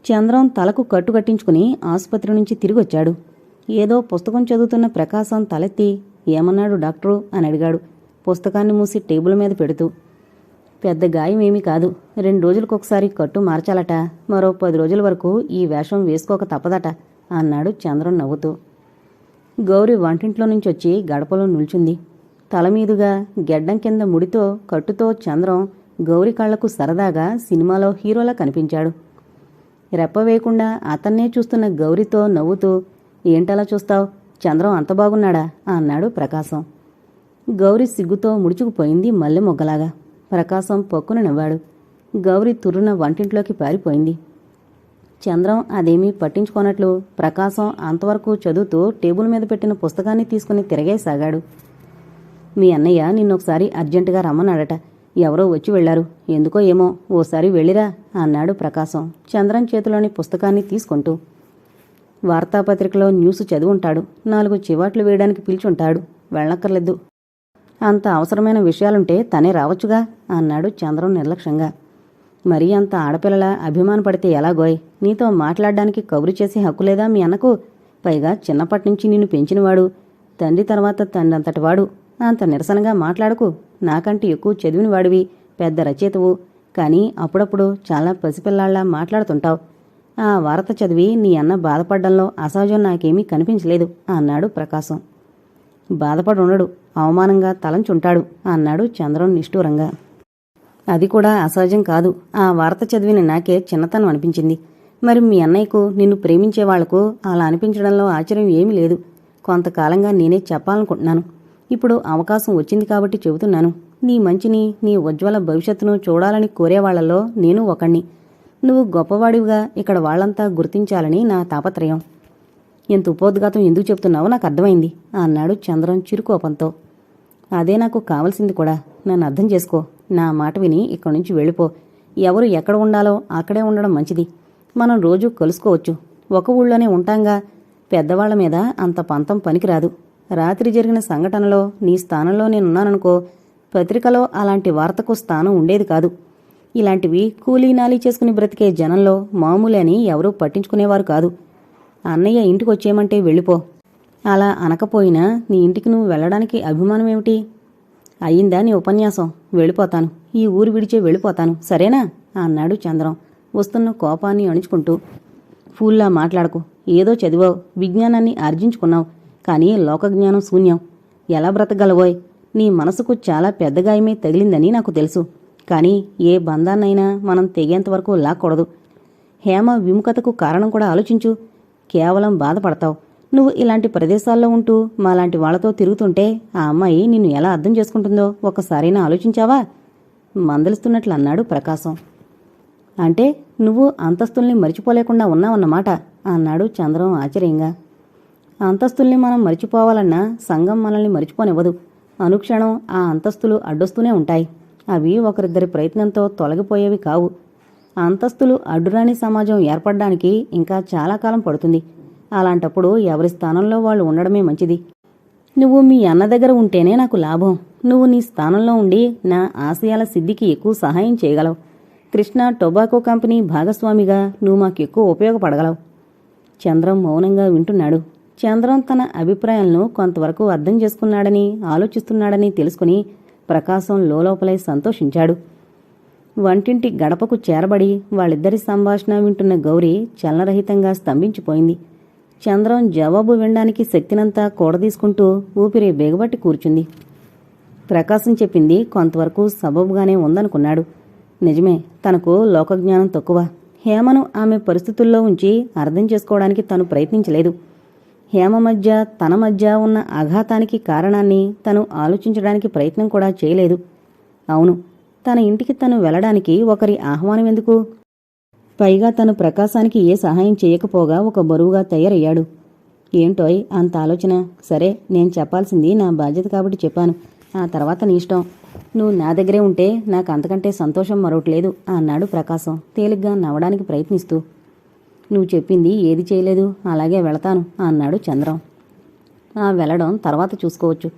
చంద్రం తలకు కట్టు కట్టించుకుని ఆసుపత్రి నుంచి తిరిగొచ్చాడు. ఏదో పుస్తకం చదువుతున్న ప్రకాశం తలెత్తి ఏమన్నాడు డాక్టరు అని అడిగాడు, పుస్తకాన్ని మూసి టేబుల్ మీద పెడుతూ. పెద్ద గాయం ఏమీ కాదు, 2 రోజులకొకసారి కట్టు మార్చాలట, మరో 10 రోజుల వరకు ఈ వేషం వేసుకోక తప్పదట అన్నాడు చంద్రం నవ్వుతూ. గౌరి వంటింట్లో నుంచొచ్చి గడపలో నిల్చుంది. తలమీదుగా గెడ్డం కింద ముడితో కట్టుతో చంద్రం గౌరి కళ్లకు సరదాగా సినిమాలో హీరోలా కనిపించాడు. రెప్ప వేయకుండా అతన్నే చూస్తున్న గౌరితో నవ్వుతూ, ఏంటలా చూస్తావ్, చంద్రం అంత బాగున్నాడా అన్నాడు ప్రకాశం. గౌరి సిగ్గుతో ముడుచుకుపోయింది మల్లె మొగ్గలాగా. ప్రకాశం పక్కున నవ్వాడు. గౌరి తుర్రున వంటింట్లోకి పారిపోయింది. చంద్రం అదేమీ పట్టించుకోనట్లు ప్రకాశం అంతవరకు చదువుతూ టేబుల్ మీద పెట్టిన పుస్తకాన్ని తీసుకుని తిరగేసాగాడు. మీ అన్నయ్య నిన్నొకసారి అర్జెంటుగా రమ్మన్నాడట, ఎవరో వచ్చి వెళ్లారు, ఎందుకో ఏమో, ఓసారి వెళ్ళిరా అన్నాడు ప్రకాశం చంద్రం చేతిలోని పుస్తకాన్ని తీసుకుంటూ. వార్తాపత్రికలో న్యూస్ చదివుంటాడు, 4 చివాట్లు వేయడానికి పిలిచుంటాడు, వెళ్ళక్కర్లేదు. అంత అవసరమైన విషయాలుంటే తనే రావచ్చుగా అన్నాడు చంద్రం నిర్లక్ష్యంగా. మరీ అంత ఆడపిల్లల అభిమానపడితే ఎలాగోయ్, నీతో మాట్లాడడానికి కబురు చేసే హక్కులేదా మీ అన్నకు? పైగా చిన్నప్పటినుంచి నిన్ను పెంచినవాడు, తండ్రి తర్వాత తండ్రంతటివాడు. అంత నిరసనగా మాట్లాడకు, నాకంటే ఎక్కువ చదివినవాడివి, పెద్ద రచయితవు, కానీ అప్పుడప్పుడు చాలా పసిపిల్లాళ్లా మాట్లాడుతుంటావు. ఆ వార్త చదివి నీ అన్న బాధపడ్డంలో అసహజం నాకేమీ కనిపించలేదు అన్నాడు ప్రకాశం. బాధపడుండడు, అవమానంగా తలంచుంటాడు అన్నాడు చంద్రం నిష్ఠూరంగా. అది కూడా అసహజం కాదు, ఆ వార్త చదివిన నాకే చిన్నతనం అనిపించింది. మరి మీ అన్నయ్యకు నిన్ను ప్రేమించే వాళ్లకు అలా అనిపించడంలో ఆశ్చర్యం ఏమీ లేదు. కొంతకాలంగా నేనే చెప్పాలనుకుంటున్నాను. ఇప్పుడు అవకాశం వచ్చింది కాబట్టి చెబుతున్నాను. నీ మంచిని, నీ ఉజ్వల భవిష్యత్తును చూడాలని కోరేవాళ్లలో నేను ఒకణ్ణి. నువ్వు గొప్పవాడివిగా ఇక్కడ వాళ్లంతా గుర్తించాలని నా తాపత్రయం. ఎంత ఉపోద్ఘాతం ఎందుకు చెప్తున్నావో నాకు అర్థమైంది అన్నాడు చంద్రం చిరుకోపంతో. అదే నాకు కావలసింది కూడా. నన్ను అర్థం చేసుకో, నా మాట విని ఇక్కడి నుంచి వెళ్ళిపో. ఎవరు ఎక్కడ ఉండాలో అక్కడే ఉండడం మంచిది. మనం రోజూ కలుసుకోవచ్చు, ఒక ఊళ్ళోనే ఉంటాంగా. పెద్దవాళ్ల మీద అంత పంతం పనికిరాదు. రాత్రి జరిగిన సంఘటనలో నీ స్థానంలో నేనున్నాననుకో, పత్రికలో అలాంటి వార్తకు స్థానం ఉండేది కాదు. ఇలాంటివి కూలీనాలీ చేసుకుని బ్రతికే జనంలో మామూలు అని ఎవరూ పట్టించుకునేవారు కాదు. అన్నయ్య ఇంటికొచ్చేయమంటే వెళ్ళిపో. అలా అనకపోయినా నీ ఇంటికి నువ్వు వెళ్లడానికి అభిమానమేమిటి? అయ్యిందా నీ ఉపన్యాసం? వెళ్ళిపోతాను, ఈ ఊరు విడిచే వెళ్ళిపోతాను, సరేనా అన్నాడు చంద్రం వస్తున్న కోపాన్ని అణుచుకుంటూ. ఫూల్లా మాట్లాడకు. ఏదో చదివావు, విజ్ఞానాన్ని ఆర్జించుకున్నావు, కానీ లోకజ్ఞానం శూన్యం. ఎలా బ్రతకగలవోయ్? నీ మనసుకు చాలా పెద్ద గాయమే తగిలిందని నాకు తెలుసు, కానీ ఏ బంధాన్నైనా మనం తెగేంతవరకు లాక్కూడదు. హేమ విముఖతకు కారణం కూడా ఆలోచించు. కేవలం బాధపడతావు. నువ్వు ఇలాంటి ప్రదేశాల్లో ఉంటూ మాలాంటి వాళ్లతో తిరుగుతుంటే ఆ అమ్మాయి నిన్ను ఎలా అర్థం చేసుకుంటుందో ఒక్కసారైనా ఆలోచించావా? మందలిస్తున్నట్లు అన్నాడు ప్రకాశం. అంటే నువ్వు అంతస్తుల్ని మరిచిపోలేకుండా ఉన్నావన్నమాట అన్నాడు చంద్రం ఆశ్చర్యంగా. అంతస్తుల్ని మనం మరిచిపోవాలన్నా సంఘం మనల్ని మరిచిపోనివ్వదు. అనుక్షణం ఆ అంతస్తులు అడ్డొస్తూనే ఉంటాయి. అవి ఒకరిద్దరి ప్రయత్నంతో తొలగిపోయేవి కావు. అంతస్తులు అడ్డురాని సమాజం ఏర్పడ్డానికి ఇంకా చాలా కాలం పడుతుంది. అలాంటప్పుడు ఎవరి స్థానంలో వాళ్ళు ఉండడమే మంచిది. నువ్వు మీ అన్న దగ్గర ఉంటేనే నాకు లాభం. నువ్వు నీ స్థానంలో ఉండి నా ఆశయాల సిద్ధికి ఎక్కువ సహాయం చేయగలవు. కృష్ణ టొబాకో కంపెనీ భాగస్వామిగా నువ్వు మాకు ఎక్కువ ఉపయోగపడగలవు. చంద్రం మౌనంగా వింటున్నాడు. చంద్రం తన అభిప్రాయాలను కొంతవరకు అర్థం చేసుకున్నాడని, ఆలోచిస్తున్నాడని తెలుసుకుని ప్రకాశం లోపలై సంతోషించాడు. వంటింటి గడపకు చేరబడి వాళ్ళిద్దరి సంభాషణ వింటున్న గౌరి చలనరహితంగా స్తంభించిపోయింది. చంద్రం జవాబు వినడానికి శక్తినంతా కూడదీసుకుంటూ ఊపిరి బిగబట్టి కూర్చుంది. ప్రకాశం చెప్పింది కొంతవరకు సబబుగానే ఉందనుకున్నాడు. నిజమే, తనకు లోకజ్ఞానం తక్కువ. హేమను ఆమె పరిస్థితుల్లో ఉంచి అర్థం చేసుకోవడానికి తను ప్రయత్నించలేదు. హేమ మధ్య తన మధ్య ఉన్న అఘాతానికి కారణాన్ని తను ఆలోచించడానికి ప్రయత్నం కూడా చేయలేదు. అవును, తన ఇంటికి తను వెళ్లడానికి ఒకరి ఆహ్వానం ఎందుకు? పైగా తను ప్రకాశానికి ఏ సహాయం చేయకపోగా ఒక బరువుగా తయారయ్యాడు. ఏంటోయ్ అంత ఆలోచన? సరే, నేను చెప్పాల్సింది నా బాధ్యత కాబట్టి చెప్పాను. ఆ తర్వాత నీ ఇష్టం. నువ్వు నా దగ్గరే ఉంటే నాకు అంతకంటే సంతోషం మరొకట్లేదు అన్నాడు ప్రకాశం తేలిగ్గా నవ్వడానికి ప్రయత్నిస్తూ. నువ్వు చెప్పింది ఏది చేయలేదు, అలాగే వెళతాను అన్నాడు చంద్రం. ఆ వెళ్లడం తర్వాత చూసుకోవచ్చు.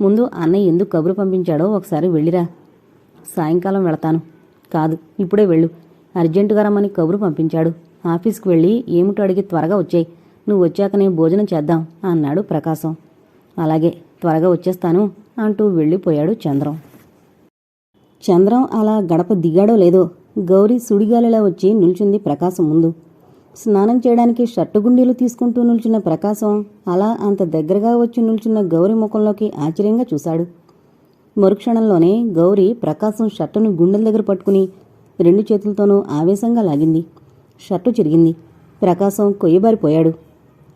ముందు అన్నయ్య ఎందుకు కబురు పంపించాడో ఒకసారి వెళ్ళిరా. సాయంకాలం వెళతాను. కాదు, ఇప్పుడే వెళ్ళు. అర్జెంటుగా రమ్మని కబురు పంపించాడు. ఆఫీస్కి వెళ్ళి ఏమిటో అడిగి త్వరగా వచ్చేయి. నువ్వు వచ్చాకనే భోజనం చేద్దాం అన్నాడు ప్రకాశం. అలాగే, త్వరగా వచ్చేస్తాను అంటూ వెళ్ళిపోయాడు చంద్రం. చంద్రం అలా గడప దిగాడో లేదో గౌరీ సుడిగాలిలా వచ్చి నిల్చుంది ప్రకాశం ముందు. స్నానం చేయడానికి షర్టు గుండీలు తీసుకుంటూ నిల్చున్న ప్రకాశం అలా అంత దగ్గరగా వచ్చి నిల్చున్న గౌరీ ముఖంలోకి ఆశ్చర్యంగా చూశాడు. మరుక్షణంలోనే గౌరీ ప్రకాశం షర్టును గుండెల దగ్గర పట్టుకుని 2 చేతులతోనూ ఆవేశంగా లాగింది. షర్టు చిరిగింది. ప్రకాశం కొయ్యబారిపోయాడు.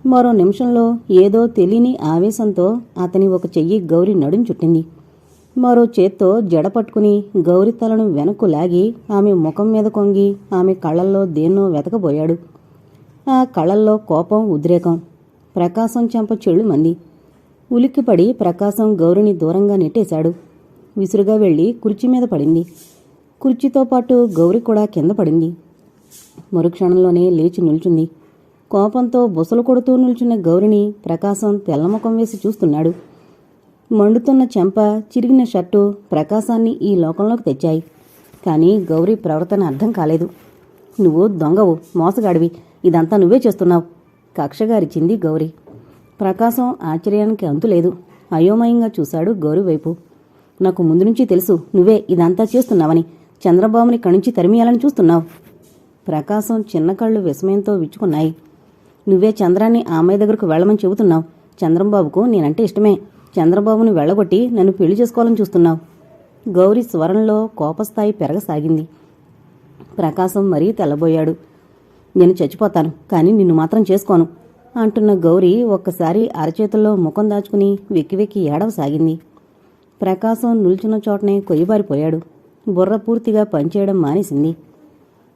మరో నిమిషంలో ఏదో తెలియని ఆవేశంతో అతని ఒక చెయ్యి గౌరీ నడుం చుట్టింది. మరో చేత్తో జడ పట్టుకుని గౌరీ తలను వెనక్కు లాగి ఆమె ముఖం మీద కొంగి ఆమె కళ్ళల్లో దేన్నో వెతకబోయాడు. ఆ కళ్ళల్లో కోపం, ఉద్రేకం. ప్రకాశం చెంప చెళ్ళుమంది. ఉలిక్కిపడి ప్రకాశం గౌరిని దూరంగా నెట్టేశాడు. విసురుగా వెళ్లి కుర్చీ మీద పడింది. కుర్చీతో పాటు గౌరి కూడా కింద పడింది. మరుక్షణంలోనే లేచి నిల్చుంది. కోపంతో బుసలు కొడుతూ నిల్చున్న గౌరిని ప్రకాశం తెల్లముఖం వేసి చూస్తున్నాడు. మండుతున్న చెంప, చిరిగిన షర్టు ప్రకాశాన్ని ఈ లోకంలోకి తెచ్చాయి. కానీ గౌరీ ప్రవర్తన అర్థం కాలేదు. నువ్వు దొంగవు, మోసగాడివి, ఇదంతా నువ్వే చేస్తున్నావు కక్షగారిచింది గౌరీ. ప్రకాశం ఆశ్చర్యానికి అంతులేదు. అయోమయంగా చూశాడు గౌరీ వైపు. నాకు ముందు నుంచి తెలుసు నువ్వే ఇదంతా చేస్తున్నావని. చంద్రబాబుని కణించి తరిమియాలని చూస్తున్నావు. ప్రకాశం చిన్న కళ్ళు విస్మయంతో విచ్చుకున్నాయి. నువ్వే చంద్రాన్ని ఆ అమ్మాయి దగ్గరకు వెళ్ళమని చెబుతున్నావు. చంద్రబాబుకు నేనంటే ఇష్టమే. చంద్రబాబుని వెళ్ళగొట్టి నన్ను పెళ్లి చేసుకోవాలని చూస్తున్నావు. గౌరీ స్వరంలో కోపస్థాయి పెరగసాగింది. ప్రకాశం మరీ తెల్లబోయాడు. నేను చచ్చిపోతాను, కానీ నిన్ను మాత్రం చేసుకోను అంటున్న గౌరీ ఒక్కసారి అరచేతుల్లో ముఖం దాచుకుని వెక్కి వెక్కి ఏడవసాగింది. ప్రకాశం నిల్చున్న చోటనే కొయ్యబారిపోయాడు. బుర్ర పూర్తిగా పనిచేయడం మానేసింది.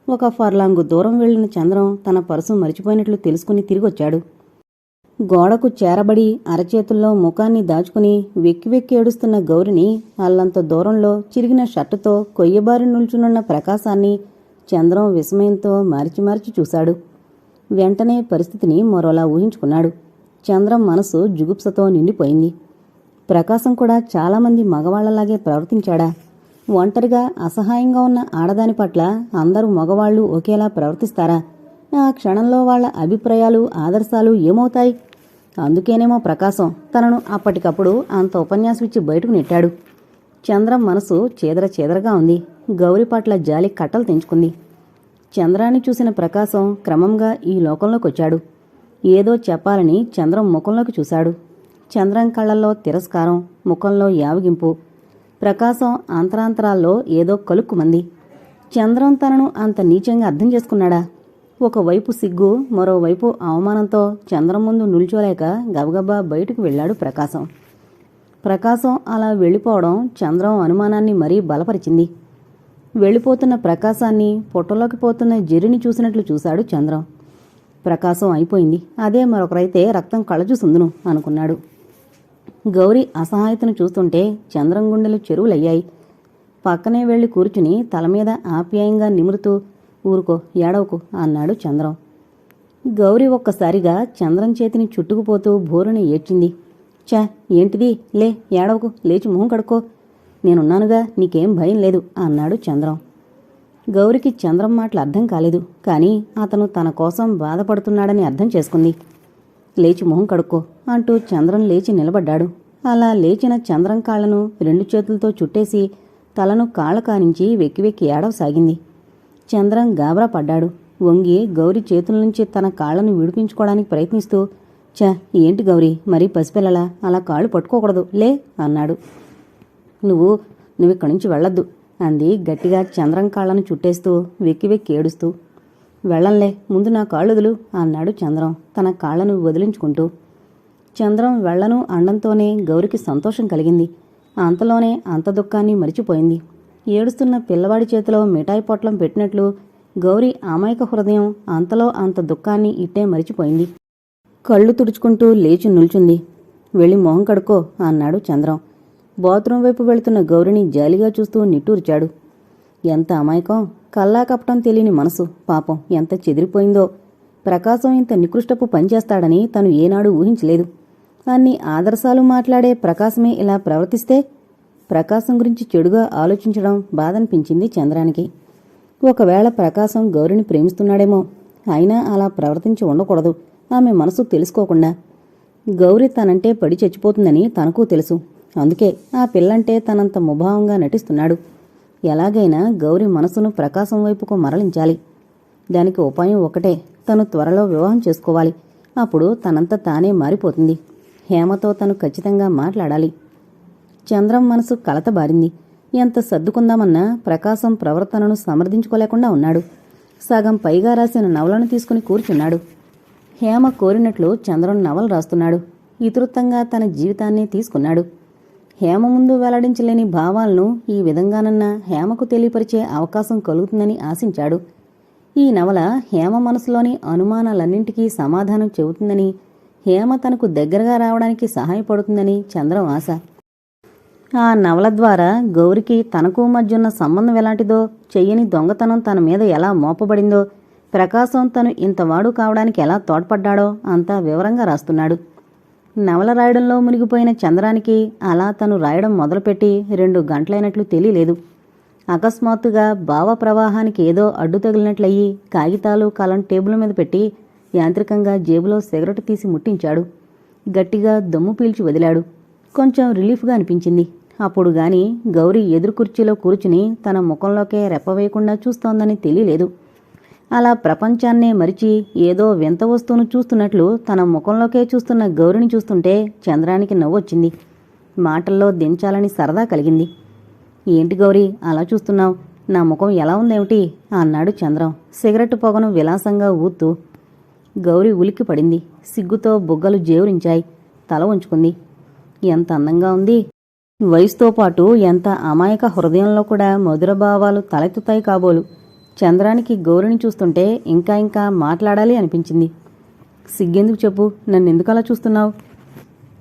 ఒక ఫర్లాంగు దూరం వెళ్లిన చంద్రం తన పర్సు మరిచిపోయినట్లు తెలుసుకుని తిరిగొచ్చాడు. గోడకు చేరబడి అరచేతుల్లో ముఖాన్ని దాచుకుని వెక్కి వెక్కి ఏడుస్తున్న గౌరిని అల్లంత దూరంలో చిరిగిన షర్టుతో కొయ్యబారి నిల్చునున్న ప్రకాశాన్ని చంద్రం విస్మయంతో మార్చి మార్చి చూశాడు. వెంటనే పరిస్థితిని మరోలా ఊహించుకున్నాడు. చంద్రం మనసు జుగుప్సతో నిండిపోయింది. ప్రకాశం కూడా చాలామంది మగవాళ్లలాగే ప్రవర్తించాడా? ఒంటరిగా అసహాయంగా ఉన్న ఆడదాని పట్ల అందరూ మగవాళ్లు ఒకేలా ప్రవర్తిస్తారా? ఆ క్షణంలో వాళ్ల అభిప్రాయాలు, ఆదర్శాలు ఏమవుతాయి? అందుకేనేమో ప్రకాశం తనను అప్పటికప్పుడు అంత ఉపన్యాసం ఇచ్చి బయటకు నెట్టాడు. చంద్రం మనసు చీదరగా ఉంది. గౌరి పట్ల జాలి కట్టలు తెంచుకుంది. చంద్రాన్ని చూసిన ప్రకాశం క్రమంగా ఈ లోకంలోకొచ్చాడు. ఏదో చెప్పాలని చంద్రం ముఖంలోకి చూశాడు. చంద్రం కళ్లల్లో తిరస్కారం, ముఖంలో యావగింపు. ప్రకాశం అంతరాంతరాల్లో ఏదో కలుక్కుమంది. చంద్రం తనను అంత నీచంగా అర్థం చేసుకున్నాడా? ఒకవైపు సిగ్గు, మరోవైపు అవమానంతో చంద్రం ముందు నిల్చోలేక గబగబా బయటకు వెళ్లాడు ప్రకాశం. ప్రకాశం అలా వెళ్ళిపోవడం చంద్రం అనుమానాన్ని మరీ బలపరిచింది. వెళ్ళిపోతున్న ప్రకాశాన్ని, పొట్టలోకి పోతున్న జెర్రీని చూసినట్లు చూశాడు చంద్రం. ప్రకాశం అయిపోయింది, అదే మరొకరైతే రక్తం కళ్ళజూసుందును అనుకున్నాడు. గౌరీ అసహాయతను చూస్తుంటే చంద్రం గుండెలు చెరువులయ్యాయి. పక్కనే వెళ్లి కూర్చుని తలమీద ఆప్యాయంగా నిమురుతూ ఊరుకో, ఏడవకు అన్నాడు చంద్రం. గౌరీ ఒక్కసారిగా చంద్రం చేతిని చుట్టుకుపోతూ భోరుని ఏడ్చింది. చా, ఏంటిది? లే, ఏడవకు, లేచి మొహం కడుక్కో. నేనున్నానుగా, నీకేం భయం లేదు అన్నాడు చంద్రం. గౌరికి చంద్రం మాటలు అర్థం కాలేదు. కానీ అతను తన కోసం బాధపడుతున్నాడని అర్థం చేసుకుంది. లేచి మొహం కడుక్కో అంటూ చంద్రం లేచి నిలబడ్డాడు. అలా లేచిన చంద్రం కాళ్లను 2 చేతులతో చుట్టేసి తలను కాళ్ల కానించి వెక్కి వెక్కి ఏడవసాగింది. చంద్రం గాబరా పడ్డాడు. వంగి గౌరి చేతుల నుంచి తన కాళ్లను విడిపించుకోవడానికి ప్రయత్నిస్తూ, చా, ఏంటి గౌరీ, మరీ పసిపిల్లలా అలా కాళ్ళు పట్టుకోకూడదు, లే అన్నాడు. నువ్వు ఇక్కడి నుంచి వెళ్ళొద్దు అంది గట్టిగా చంద్రం కాళ్లను చుట్టేస్తూ వెక్కి వెక్కి ఏడుస్తూ. వెళ్ళంలే, ముందు నా కాళ్ళొదులు అన్నాడు చంద్రం తన కాళ్లను వదిలించుకుంటూ. చంద్రం వెళ్లను అండంతోనే గౌరికి సంతోషం కలిగింది. అంతలోనే అంత దుఃఖాన్ని మరిచిపోయింది. ఏడుస్తున్న పిల్లవాడి చేతిలో మిఠాయి పొట్లం పెట్టినట్లు గౌరి అమాయక హృదయం అంతలో అంత దుఃఖాన్ని ఇట్టే మరిచిపోయింది. కళ్ళు తుడుచుకుంటూ లేచి నిల్చుంది. వెళ్ళి మొహం కడుక్కో అన్నాడు చంద్రం. బాత్రూం వైపు వెళుతున్న గౌరిని జాలిగా చూస్తూ నిట్టూర్చాడు. ఎంత అమాయకం, కల్లా కపటం తెలియని మనసు, పాపం ఎంత చెదిరిపోయిందో. ప్రకాశం ఇంత నికృష్టపు పనిచేస్తాడని తను ఏనాడు ఊహించలేదు. అన్ని ఆదర్శాలు మాట్లాడే ప్రకాశమే ఇలా ప్రవర్తిస్తే ప్రకాశం గురించి చెడుగా ఆలోచించడం బాధనిపించింది చంద్రానికి. ఒకవేళ ప్రకాశం గౌరిని ప్రేమిస్తున్నాడేమో. అయినా అలా ప్రవర్తించి ఉండకూడదు, ఆమె మనసు తెలుసుకోకుండా. గౌరి తనంటే పడి చచ్చిపోతుందని తనకు తెలుసు. అందుకే ఆ పిల్లంటే తనంత ముభావంగా నటిస్తున్నాడు. ఎలాగైనా గౌరి మనసును ప్రకాశం వైపుకు మరలించాలి. దానికి ఉపాయం ఒకటే, తను త్వరలో వివాహం చేసుకోవాలి. అప్పుడు తనంత తానే మారిపోతుంది. హేమతో తను ఖచ్చితంగా మాట్లాడాలి. చంద్రం మనసు కలతబారింది. ఎంత సర్దుకుందామన్నా ప్రకాశం ప్రవర్తనను సమర్థించుకోలేకుండా ఉన్నాడు. సగం పైగా రాసిన నవలను తీసుకుని కూర్చున్నాడు. హేమ కోరినట్లు చంద్రం నవలు రాస్తున్నాడు. ఇతృత్తంగా తన జీవితాన్ని తీసుకున్నాడు. హేమ ముందు వెల్లడించలేని భావాలను ఈ విధంగానన్నా హేమకు తెలియపరిచే అవకాశం కలుగుతుందని ఆశించాడు. ఈ నవల హేమ మనసులోని అనుమానాలన్నింటికీ సమాధానం చెబుతుందని, హేమ తనకు దగ్గరగా రావడానికి సహాయపడుతుందని చంద్రం ఆశ. ఆ నవల ద్వారా గౌరికి తనకు మధ్యున్న సంబంధం ఎలాంటిదో, చెయ్యని దొంగతనం తన మీద ఎలా మోపబడిందో, ప్రకాశం తను ఇంతవాడు కావడానికి ఎలా తోడ్పడ్డాడో అంతా వివరంగా రాస్తున్నాడు. నవల రాయడంలో మునిగిపోయిన చంద్రానికి అలా తను రాయడం మొదలుపెట్టి 2 గంటలైనట్లు తెలియలేదు. అకస్మాత్తుగా భావ ప్రవాహానికి ఏదో అడ్డు తగిలినట్లయి కాగితాలు కలం టేబుల్ మీద పెట్టి యాంత్రికంగా జేబులో సిగరెట్ తీసి ముట్టించాడు. గట్టిగా దమ్ము పీల్చి వదిలాడు. కొంచెం రిలీఫ్గా అనిపించింది. అప్పుడు గాని గౌరీ ఎదురు కుర్చీలో కూర్చుని తన ముఖంలోకే రెప్పవేయకుండా చూస్తోందని తెలియలేదు. అలా ప్రపంచాన్నే మరిచి ఏదో వింత వస్తువును చూస్తున్నట్లు తన ముఖంలోకే చూస్తున్న గౌరిని చూస్తుంటే చంద్రానికి నవ్వొచ్చింది. మాటల్లో దించాలని సరదా కలిగింది. ఏంటి గౌరీ అలా చూస్తున్నావు? నా ముఖం ఎలా ఉందేమిటి అన్నాడు చంద్రం సిగరెట్ పొగను విలాసంగా ఊత్తూ. గౌరీ ఉలిక్కి పడింది. సిగ్గుతో బుగ్గలు జేవురించాయి. తల ఉంచుకుంది. ఎంత అందంగా ఉంది! వయసుతో పాటు ఎంత అమాయక హృదయంలో కూడా మధురభావాలు తలెత్తుతాయి కాబోలు. చంద్రానికి గౌరిని చూస్తుంటే ఇంకా ఇంకా మాట్లాడాలి అనిపించింది. సిగ్గెందుకు చెప్పు, నన్నెందుకు అలా చూస్తున్నావు?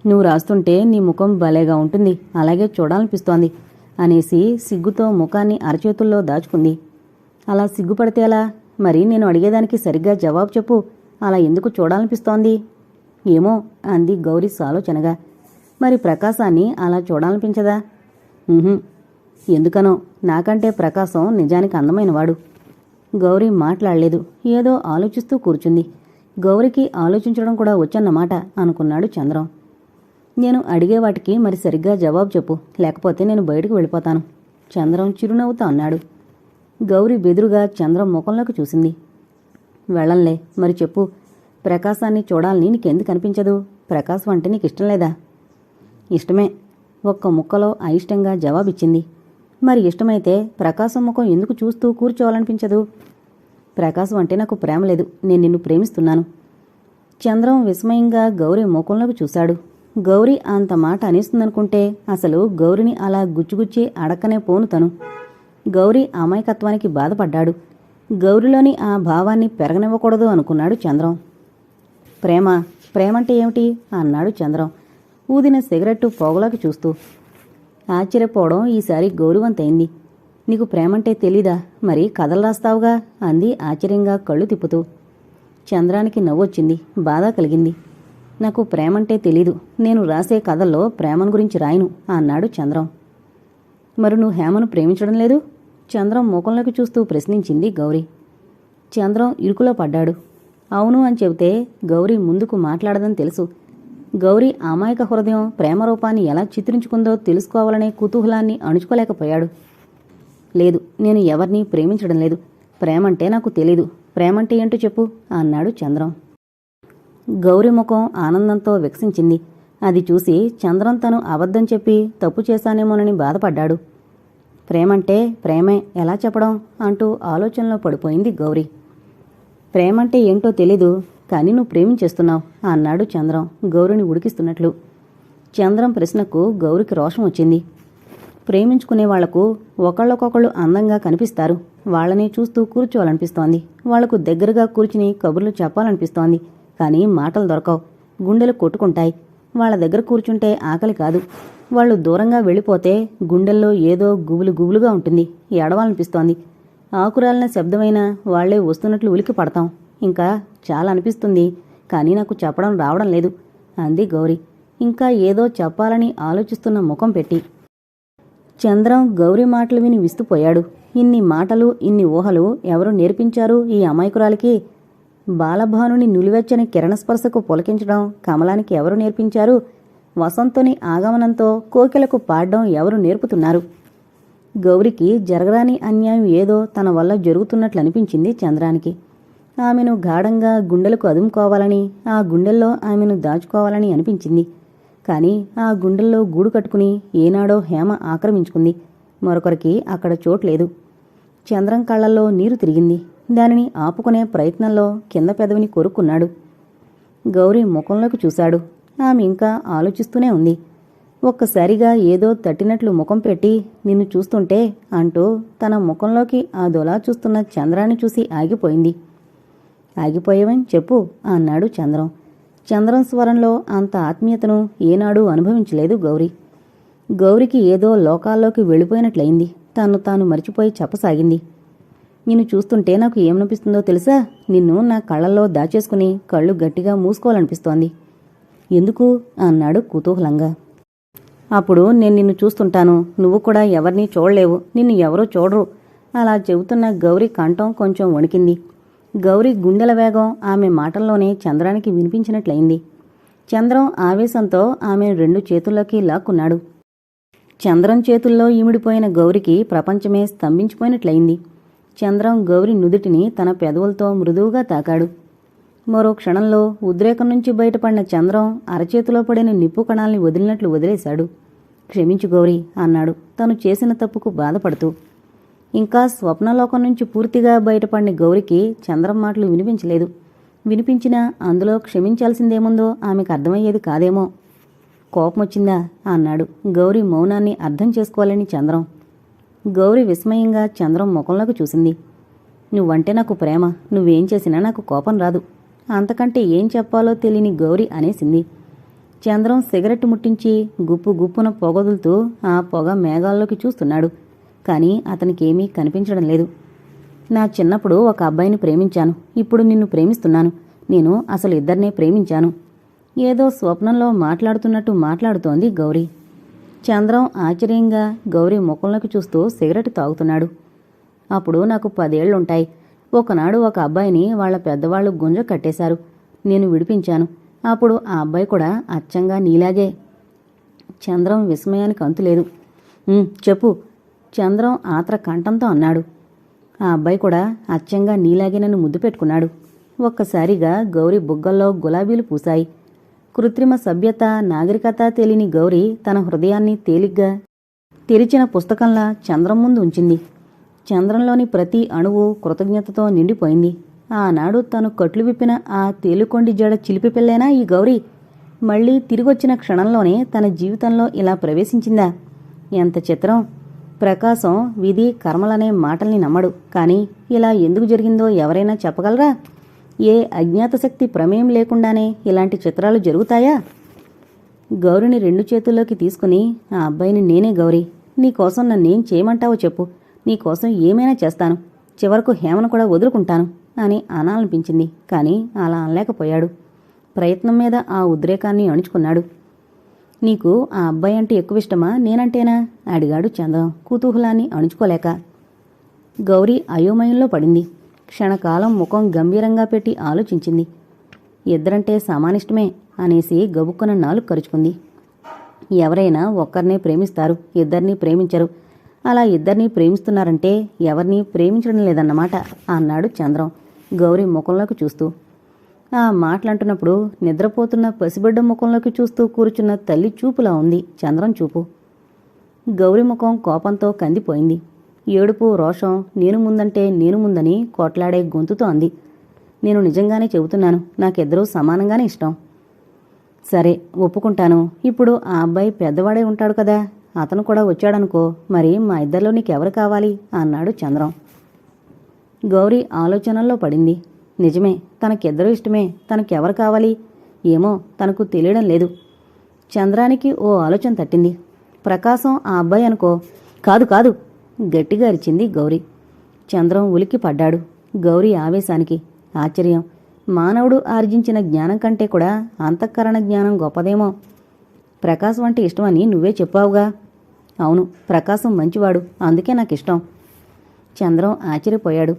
నువ్వు రాస్తుంటే నీ ముఖం భలేగా ఉంటుంది, అలాగే చూడాలనిపిస్తోంది అనేసి సిగ్గుతో ముఖాన్ని అరచేతుల్లో దాచుకుంది. అలా సిగ్గుపడితే ఎలా? మరి నేను అడిగేదానికి సరిగ్గా జవాబు చెప్పు. అలా ఎందుకు చూడాలనిపిస్తోంది? ఏమో అంది గౌరీ సాలోచనగా. మరి ప్రకాశాన్ని అలా చూడాలనిపించదా? ఎందుకనో. నాకంటే ప్రకాశం నిజానికి అందమైనవాడు. గౌరీ మాట్లాడలేదు. ఏదో ఆలోచిస్తూ కూర్చుంది. గౌరికి ఆలోచించడం కూడా వచ్చన్నమాట అనుకున్నాడు చంద్రం. నేను అడిగే వాటికి మరి సరిగ్గా జవాబు చెప్పు, లేకపోతే నేను బయటకు వెళ్ళిపోతాను చంద్రం చిరునవ్వుతో అన్నాడు. గౌరీ బెదురుగా చంద్రం ముఖంలోకి చూసింది. వెళ్ళంలే, మరి చెప్పు. ప్రకాశాన్ని చూడాలని నీకెందుకు అనిపించదు? ప్రకాశం అంటే నీకు ఇష్టం లేదా? ఇష్టమే, ఒక్క ముక్కలో అయిష్టంగా జవాబిచ్చింది. మరి ఇష్టమైతే ప్రకాశం ముఖం ఎందుకు చూస్తూ కూర్చోవాలనిపించదు? ప్రకాశం అంటే నాకు ప్రేమ లేదు, నేను నిన్ను ప్రేమిస్తున్నాను. చంద్రం విస్మయంగా గౌరీ ముఖంలోకి చూశాడు. గౌరీ అంత మాట అనేస్తుందనుకుంటే అసలు గౌరిని అలా గుచ్చుగుచ్చి అడక్కనే పోను తను. గౌరీ అమాయకత్వానికి బాధపడ్డాడు. గౌరిలోని ఆ భావాన్ని పెరగనివ్వకూడదు అనుకున్నాడు చంద్రం. ప్రేమంటే ఏమిటి అన్నాడు చంద్రం ఊదిన సిగరెట్టు పొగలోకి చూస్తూ. ఆశ్చర్యపోవడం ఈసారి గౌరవంతైంది. నీకు ప్రేమంటే తెలీదా? మరి కథలు రాస్తావుగా అంది ఆశ్చర్యంగా కళ్ళు తిప్పుతూ. చంద్రానికి నవ్వొచ్చింది. బాధ కలిగింది. నాకు ప్రేమంటే తెలీదు, నేను రాసే కథల్లో ప్రేమను గురించి రాయను అన్నాడు చంద్రం. మరి నువ్వు హేమను ప్రేమించడం లేదు? చంద్రం ముఖంలోకి చూస్తూ ప్రశ్నించింది గౌరీ. చంద్రం ఇరుకులో పడ్డాడు. అవును అని చెబితే గౌరీ ముందుకు మాట్లాడదని తెలుసు. గౌరీ అమాయక హృదయం ప్రేమ రూపాన్ని ఎలా చిత్రించుకుందో తెలుసుకోవాలనే కుతూహలాన్ని అణుచుకోలేకపోయాడు. లేదు, నేను ఎవరినీ ప్రేమించడం లేదు. ప్రేమంటే నాకు తెలీదు. ప్రేమంటే ఏంటో చెప్పు అన్నాడు చంద్రం. గౌరీ ముఖం ఆనందంతో వికసించింది. అది చూసి చంద్రం తను అబద్ధం చెప్పి తప్పు చేశానేమోనని బాధపడ్డాడు. ప్రేమంటే ప్రేమే, ఎలా చెప్పడం అంటూ ఆలోచనలో పడిపోయింది గౌరీ. ప్రేమంటే ఏంటో తెలీదు, కానీ నువ్వు ప్రేమించేస్తున్నావు అన్నాడు చంద్రం గౌరిని ఉడికిస్తున్నట్లు. చంద్రం ప్రశ్నకు గౌరికి రోషం వచ్చింది. ప్రేమించుకునే వాళ్లకు ఒకళ్ళకొకళ్ళు అందంగా కనిపిస్తారు. వాళ్ళని చూస్తూ కూర్చోవాలనిపిస్తోంది. వాళ్లకు దగ్గరగా కూర్చుని కబుర్లు చెప్పాలనిపిస్తోంది. కానీ మాటలు దొరకవు. గుండెలు కొట్టుకుంటాయి. వాళ్ళ దగ్గర కూర్చుంటే ఆకలి కాదు. వాళ్ళు దూరంగా వెళ్ళిపోతే గుండెల్లో ఏదో గుబులు గుబులుగా ఉంటుంది. ఏడవాలనిపిస్తోంది. ఆకురాలిన శబ్దమైనా వాళ్లే వస్తున్నట్లు ఉలికి పడతాం. ఇంకా చాలా అనిపిస్తుంది, కానీ నాకు చెప్పడం రావడం లేదు అంది గౌరీ ఇంకా ఏదో చెప్పాలని ఆలోచిస్తున్న ముఖం పెట్టి. చంద్రం గౌరీ మాటలు విని విస్తుపోయాడు. ఇన్ని మాటలు, ఇన్ని ఊహలు ఎవరు నేర్పించారు ఈ అమాయకురాలికి? బాలభానుని నులివెచ్చని కిరణస్పర్శకు పులకించడం కమలానికి ఎవరు నేర్పించారు? వసంతుని ఆగమనంతో కోకిలకు పాడ్డం ఎవరు నేర్పుతున్నారు? గౌరికి జరగరాని అన్యాయం ఏదో తన వల్ల జరుగుతున్నట్లనిపించింది చంద్రానికి. ఆమెను గాఢంగా గుండెలకు అదుముకోవాలని, ఆ గుండెల్లో ఆమెను దాచుకోవాలని అనిపించింది. కాని ఆ గుండెల్లో గూడు కట్టుకుని ఏనాడో హేమ ఆక్రమించుకుంది. మరొకరికి అక్కడ చోట్లేదు. చంద్రం కళ్లల్లో నీరు తిరిగింది. దానిని ఆపుకునే ప్రయత్నంలో కింద పెదవిని కొరుక్కున్నాడు. గౌరీ ముఖంలోకి చూశాడు. ఆమె ఇంకా ఆలోచిస్తూనే ఉంది. ఒక్కసారిగా ఏదో తట్టినట్లు ముఖం పెట్టి, నిన్ను చూస్తుంటే అంటూ తన ముఖంలోకి అదోలా చూస్తున్న చంద్రాన్ని చూసి ఆగిపోయింది. ఆగిపోయావని చెప్పు అన్నాడు చంద్రం. చంద్రం స్వరంలో అంత ఆత్మీయతను ఏనాడూ అనుభవించలేదు గౌరీ. గౌరికి ఏదో లోకాల్లోకి వెళ్ళిపోయినట్లయింది. తన్ను తాను మరిచిపోయి చెప్పసాగింది. నిన్ను చూస్తుంటే నాకు ఏమనిపిస్తుందో తెలుసా? నిన్ను నా కళ్ళల్లో దాచేసుకుని కళ్ళు గట్టిగా మూసుకోవాలనిపిస్తోంది. ఎందుకు అన్నాడు కుతూహలంగా. అప్పుడు నేను నిన్ను చూస్తుంటాను, నువ్వు కూడా ఎవరినీ చూడలేవు, నిన్ను ఎవరూ చూడరు. అలా చెబుతున్న గౌరీ కంఠం కొంచెం వణికింది. గౌరీ గుండెల వేగం ఆమె మాటల్లోనే చంద్రానికి వినిపించినట్లయింది. చంద్రం ఆవేశంతో ఆమె 2 చేతుల్లోకి లాక్కున్నాడు. చంద్రం చేతుల్లో ఇమిడిపోయిన గౌరికి ప్రపంచమే స్తంభించిపోయినట్లయింది. చంద్రం గౌరి నుదుటిని తన పెదవులతో మృదువుగా తాకాడు. మరో క్షణంలో ఉద్రేకం నుంచి బయటపడిన చంద్రం అరచేతిలో పడిన నిప్పు కణాల్ని వదిలినట్లు వదిలేశాడు. క్షమించు గౌరీ అన్నాడు తను చేసిన తప్పుకు బాధపడుతూ. ఇంకా స్వప్నలోకం నుంచి పూర్తిగా బయటపడిన గౌరికి చంద్రం మాటలు వినిపించలేదు. వినిపించినా అందులో క్షమించాల్సిందేముందో ఆమెకు అర్థమయ్యేది కాదేమో. కోపమొచ్చిందా అన్నాడు గౌరీ మౌనాన్ని అర్థం చేసుకోవాలని చంద్రం. గౌరీ విస్మయంగా చంద్రం ముఖంలోకి చూసింది. నువ్వంటే నాకు ప్రేమ, నువ్వేం చేసినా నాకు కోపం రాదు. అంతకంటే ఏం చెప్పాలో తెలియని గౌరీ అనేసింది. చంద్రం సిగరెట్ ముట్టించి గుప్పు గుప్పున పొగదులుతూ ఆ పొగ మేఘాల్లోకి చూస్తున్నాడు. కాని అతనికేమీ కనిపించడం లేదు. నా చిన్నప్పుడు ఒక అబ్బాయిని ప్రేమించాను, ఇప్పుడు నిన్ను ప్రేమిస్తున్నాను. నేను అసలు ఇద్దరినే ప్రేమించాను. ఏదో స్వప్నంలో మాట్లాడుతున్నట్టు మాట్లాడుతోంది గౌరీ. చంద్రం ఆశ్చర్యంగా గౌరీ ముఖంలోకి చూస్తూ సిగరెట్ తాగుతున్నాడు. అప్పుడు నాకు 10 ఏళ్లుంటాయి. ఒకనాడు ఒక అబ్బాయిని వాళ్ల పెద్దవాళ్లు గుంజ కట్టేశారు. నేను విడిపించాను. అప్పుడు ఆ అబ్బాయి కూడా అచ్చంగా నీలాగే. చంద్రం విస్మయానికి అంతులేదు. చెప్పు చంద్రం ఆత్ర కంఠంతో అన్నాడు. ఆ అబ్బాయి కూడా అచ్చంగా నీలాగే నన్ను ముద్దు పెట్టుకున్నాడు. ఒక్కసారిగా గౌరీ బుగ్గల్లో గులాబీలు పూశాయి. కృత్రిమ సభ్యత, నాగరికత తెలియని గౌరీ తన హృదయాన్ని తేలిగ్గా తెరిచిన పుస్తకంలా చంద్రం ముందు ఉంచింది. చంద్రంలోని ప్రతి అణువు కృతజ్ఞతతో నిండిపోయింది. ఆనాడు తను కట్లు విప్పిన ఆ తేలుకొండి జడ చిలిపి పిల్లేనా ఈ గౌరీ? మళ్లీ తిరిగొచ్చిన క్షణంలోనే తన జీవితంలో ఇలా ప్రవేశించిందా? ఎంత చిత్రం! ప్రకాశం విధి కర్మలనే మాటల్ని నమ్మడు. కాని ఇలా ఎందుకు జరిగిందో ఎవరైనా చెప్పగలరా? ఏ అజ్ఞాత శక్తి ప్రమేయం లేకుండానే ఇలాంటి చిత్రాలు జరుగుతాయా? గౌరిని 2 చేతుల్లోకి తీసుకుని, ఆ అబ్బాయిని నేనే గౌరీ. నీకోసం నన్నేం చేయమంటావో చెప్పు. నీకోసం ఏమైనా చేస్తాను. చివరకు హేమను కూడా వదులుకుంటాను అని అనాలనిపించింది. కాని అలా అనలేకపోయాడు. ప్రయత్నం మీద ఆ ఉద్రేకాన్ని అణుచుకున్నాడు. నీకు ఆ అబ్బాయి అంటే ఎక్కువ ఇష్టమా, నేనంటేనా? అడిగాడు చంద్రం కుతూహలాన్ని అణుచుకోలేక. గౌరీ అయోమయంలో పడింది. క్షణకాలం ముఖం గంభీరంగా పెట్టి ఆలోచించింది. ఇద్దరంటే సమానిష్టమే అనేసి గబుక్కున నాలుగు కరుచుకుంది. ఎవరైనా ఒక్కరినే ప్రేమిస్తారు, ఇద్దరినీ ప్రేమించరు. అలా ఇద్దరినీ ప్రేమిస్తున్నారంటే ఎవరినీ ప్రేమించడం లేదన్నమాట అన్నాడు చంద్రం గౌరీ ముఖంలోకి చూస్తూ. ఆ మాటలంటున్నప్పుడు నిద్రపోతున్న పసిబిడ్డ ముఖంలోకి చూస్తూ కూర్చున్న తల్లి చూపులా ఉంది చంద్రం చూపు. గౌరీ ముఖం కోపంతో కందిపోయింది. ఏడుపు, రోషం, నేను ముందంటే నేను ముందని కోట్లాడే గొంతుతో అంది. నేను నిజంగానే చెబుతున్నాను, నాకిద్దరూ సమానంగానే ఇష్టం. సరే ఒప్పుకుంటాను. ఇప్పుడు ఆ అబ్బాయి పెద్దవాడే ఉంటాడు కదా, అతను కూడా వచ్చాడనుకో, మరి మా ఇద్దరిలో నీకెవరు కావాలి అన్నాడు చంద్రం. గౌరీ ఆలోచనల్లో పడింది. నిజమే, తనకిద్దరూ ఇష్టమే. తనకెవరు కావాలి? ఏమో తనకు తెలియడం లేదు. చంద్రానికి ఓ ఆలోచన తట్టింది. ప్రకాశం ఆ అబ్బాయి అనుకో. కాదు కాదు గట్టిగా అరిచింది గౌరీ. చంద్రం ఉలిక్కి పడ్డాడు. గౌరీ ఆవేశానికి ఆశ్చర్యం. మానవుడు ఆర్జించిన జ్ఞానం కంటే కూడా అంతఃకరణ జ్ఞానం గొప్పదేమో. ప్రకాశం అంటే ఇష్టమని నువ్వే చెప్పావుగా. అవును, ప్రకాశం మంచివాడు, అందుకే నాకిష్టం. చంద్రం ఆశ్చర్యపోయాడు.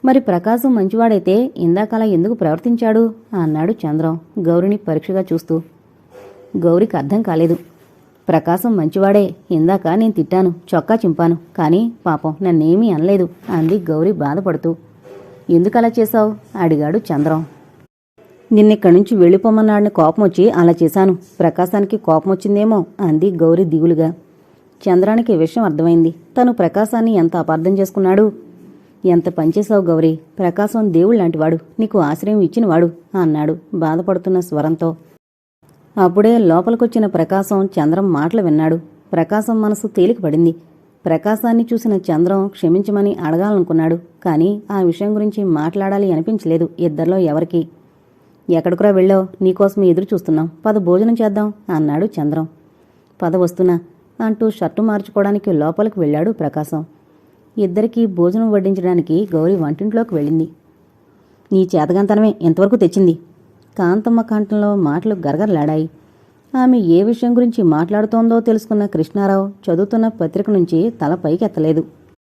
మరి ప్రకాశం మంచివాడైతే ఇందాకలా ఎందుకు ప్రవర్తించాడు అన్నాడు చంద్రం గౌరిని పరీక్షగా చూస్తూ. గౌరికి అర్థం కాలేదు. ప్రకాశం మంచివాడే, ఇందాక నేను తిట్టాను, చొక్కా చింపాను, కానీ పాపం నన్నేమీ అనలేదు అంది గౌరి బాధపడుతూ. ఎందుకలా చేశావు అడిగాడు చంద్రం. నిన్నిక్కడి నుంచి వెళ్ళిపోమన్నాడని కోపం వచ్చి అలా చేశాను. ప్రకాశానికి కోపం వచ్చిందేమో అంది గౌరి దిగులుగా. చంద్రానికి విషయం అర్థమైంది. తను ప్రకాశాన్ని ఎంత అపార్థం చేసుకున్నాడు. ఎంత పనిచేశావు గౌరీ, ప్రకాశం దేవుళ్లాంటివాడు, నీకు ఆశ్రయం ఇచ్చినవాడు అన్నాడు బాధపడుతున్న స్వరంతో. అప్పుడే లోపలికొచ్చిన ప్రకాశం చంద్రం మాటలు విన్నాడు. ప్రకాశం మనసు తేలికపడింది. ప్రకాశాన్ని చూసిన చంద్రం క్షమించమని అడగాలనుకున్నాడు. కానీ ఆ విషయం గురించి మాట్లాడాలి అనిపించలేదు ఇద్దరిలో ఎవరికీ. ఎక్కడికురా వెళ్ళావు, నీకోసం ఎదురు చూస్తున్నాం, పద భోజనం చేద్దాం అన్నాడు చంద్రం. పద వస్తున్నా అంటూ షర్టు మార్చుకోవడానికి లోపలికి వెళ్ళాడు ప్రకాశం. ఇద్దరికీ భోజనం వడ్డించడానికి గౌరీ వంటింట్లోకి వెళ్ళింది. నీ చేతగంతనమే ఎంతవరకు తెచ్చింది. కాంతమ్మ కంఠంలో మాటలు గరగరలాడాయి. ఆమె ఏ విషయం గురించి మాట్లాడుతోందో తెలుసుకున్న కృష్ణారావు చదువుతున్న పత్రిక నుంచి తల పైకెత్తలేదు.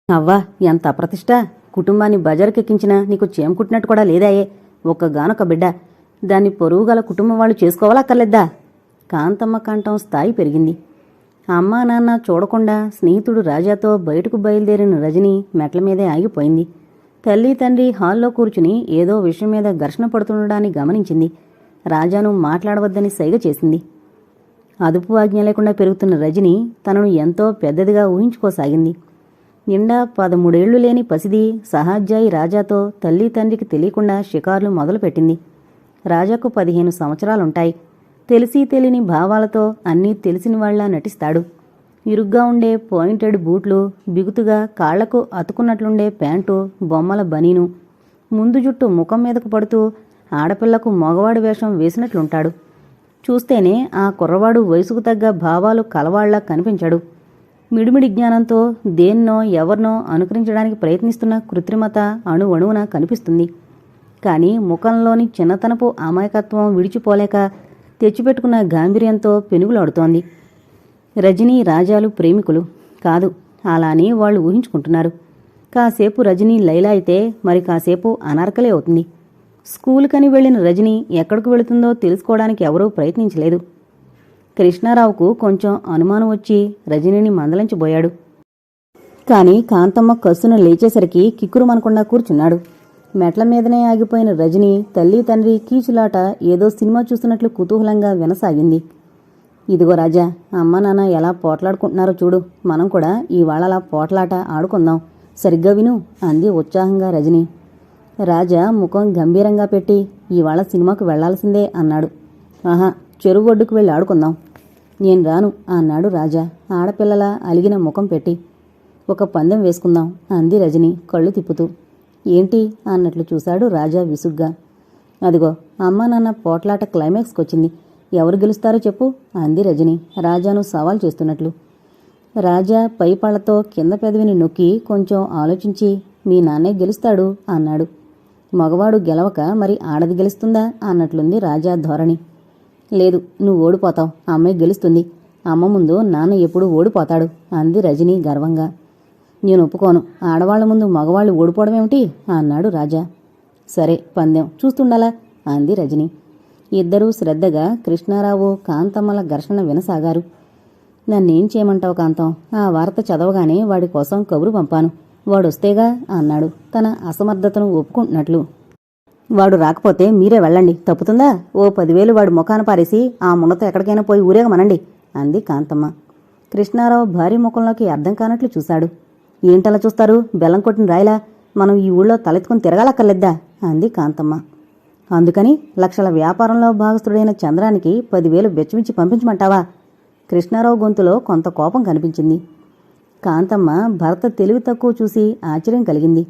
అవ్వా, ఎంత అప్రతిష్ట! కుటుంబాన్ని బజారుకెక్కించినా నీకు చేమకుట్టినట్టు కూడా లేదాయే. ఒక్కగానొక్క బిడ్డ, దాన్ని పొరుగుగల కుటుంబం వాళ్ళు చేసుకోవాలక్కర్లేద్దా? కాంతమ్మ కంఠం స్థాయి పెరిగింది. అమ్మా నాన్న చూడకుండా స్నేహితుడు రాజాతో బయటకు బయలుదేరిన రజని మెట్ల మీదే ఆగిపోయింది. తల్లి తండ్రి హాల్లో కూర్చుని ఏదో విషయం మీద ఘర్షణ పడుతుండడాన్ని గమనించింది. రాజాను మాట్లాడవద్దని సైగ చేసింది. అదుపు ఆజ్ఞ లేకుండా పెరుగుతున్న రజని తనను ఎంతో పెద్దదిగా ఊహించుకోసాగింది. నిండా 13 ఏళ్లు లేని పసిది సహాధ్యాయి రాజాతో తల్లి తండ్రికి తెలియకుండా షికార్లు మొదలుపెట్టింది. రాజాకు 15 సంవత్సరాలుంటాయి. తెలిసి తెలియని భావాలతో అన్నీ తెలిసినవాళ్లా నటిస్తాడు. ఇరుగ్గా ఉండే పాయింటెడ్ బూట్లు, బిగుతుగా కాళ్లకు అతుకున్నట్లుండే ప్యాంటు, బొమ్మల బనీను, ముందు జుట్టు ముఖం మీదకు పడుతూ ఆడపిల్లకు మగవాడి వేషం వేసినట్లుంటాడు. చూస్తేనే ఆ కుర్రవాడు వయసుకు తగ్గ భావాలు కలవాళ్లా కనిపించాడు. మిడిమిడి జ్ఞానంతో దేన్నో ఎవరినో అనుకరించడానికి ప్రయత్నిస్తున్న కృత్రిమత అణువణువున కనిపిస్తుంది. కానీ ముఖంలోని చిన్నతనపు అమాయకత్వం విడిచిపోలేక తెచ్చిపెట్టుకున్న గాంభీర్యంతో పెనుగులాడుతోంది. రజనీ రాజాలు ప్రేమికులు కాదు, అలానే వాళ్ళు ఊహించుకుంటున్నారు. కాసేపు రజనీ లైలా అయితే మరి కాసేపు అనార్కలే అవుతుంది. స్కూలుకని వెళ్లిన రజనీ ఎక్కడికి వెళుతుందో తెలుసుకోవడానికి ఎవరూ ప్రయత్నించలేదు. కృష్ణారావుకు కొంచెం అనుమానం వచ్చి రజనీని మందలించబోయాడు. కాని కాంతమ్మ కస్సున లేచేసరికి కిక్కురుమనకుండా కూర్చున్నాడు. మెట్ల మీదనే ఆగిపోయిన రజనీ తల్లి తండ్రి కీచులాట ఏదో సినిమా చూస్తున్నట్లు కుతూహలంగా వినసాగింది. ఇదిగో రాజా, అమ్మ నాన్న ఎలా పోట్లాడుకుంటున్నారో చూడు, మనం కూడా ఇవాళ అలా పోట్లాట ఆడుకుందాం, సరిగ్గా విను అంది ఉత్సాహంగా రజనీ. రాజా ముఖం గంభీరంగా పెట్టి ఇవాళ సినిమాకు వెళ్లాల్సిందే అన్నాడు. ఆహా, చెరువు ఒడ్డుకు వెళ్ళి ఆడుకుందాం. నేను రాను అన్నాడు రాజా ఆడపిల్లల అలిగిన ముఖం పెట్టి. ఒక పందెం వేసుకుందాం అంది రజనీ కళ్ళు తిప్పుతూ. ఏంటి అన్నట్లు చూశాడు రాజా విసుగ్గా. అదిగో అమ్మా నాన్న పోట్లాట క్లైమాక్స్కొచ్చింది, ఎవరు గెలుస్తారో చెప్పు అంది రజనీ రాజాను సవాల్ చేస్తున్నట్లు. రాజా పైపాళ్లతో కింద పెదవిని నొక్కి కొంచెం ఆలోచించి మీ నాన్నే గెలుస్తాడు అన్నాడు. మగవాడు గెలవక మరి ఆడది గెలుస్తుందా అన్నట్లుంది రాజా ధోరణి. లేదు, నువ్వు ఓడిపోతావు, అమ్మాయి గెలుస్తుంది. అమ్మ ముందు నాన్న ఎప్పుడూ ఓడిపోతాడు అంది రజనీ గర్వంగా. నేను ఒప్పుకోను, ఆడవాళ్ల ముందు మగవాళ్లు ఓడిపోవడమేమిటి అన్నాడు రాజా. సరే, పందెం చూస్తుండాలా అంది రజనీ. ఇద్దరూ శ్రద్ధగా కృష్ణారావు కాంతమ్మల ఘర్షణ వినసాగారు. నన్నేం చేయమంటావు కాంతం, ఆ వార్త చదవగానే వాడి కోసం కబురు పంపాను, వాడొస్తేగా అన్నాడు తన అసమర్థతను ఒప్పుకుంటున్నట్లు. వాడు రాకపోతే మీరే వెళ్ళండి, తప్పుతుందా? ఓ 10,000 వాడి ముఖాన పారేసి ఆ మునతో ఎక్కడికైనా పోయి ఊరేగమనండి అంది కాంతమ్మ. కృష్ణారావు భార్య ముఖంలోకి అర్థం కానట్లు చూశాడు. ఏంటలా చూస్తారు, బెల్లం కొట్టిన రాయలా, మనం ఈ ఊళ్ళో తలెత్తుకుని తిరగాలక్కర్లేద్దా అంది కాంతమ్మ. అందుకని లక్షల వ్యాపారంలో భాగస్థుడైన చంద్రానికి 10,000 బెచ్చమిచ్చి పంపించమంటావా? కృష్ణారావు గొంతులో కొంత కోపం కనిపించింది. కాంతమ్మ భర్త తెలివి తక్కువ చూసి ఆశ్చర్యం కలిగింది.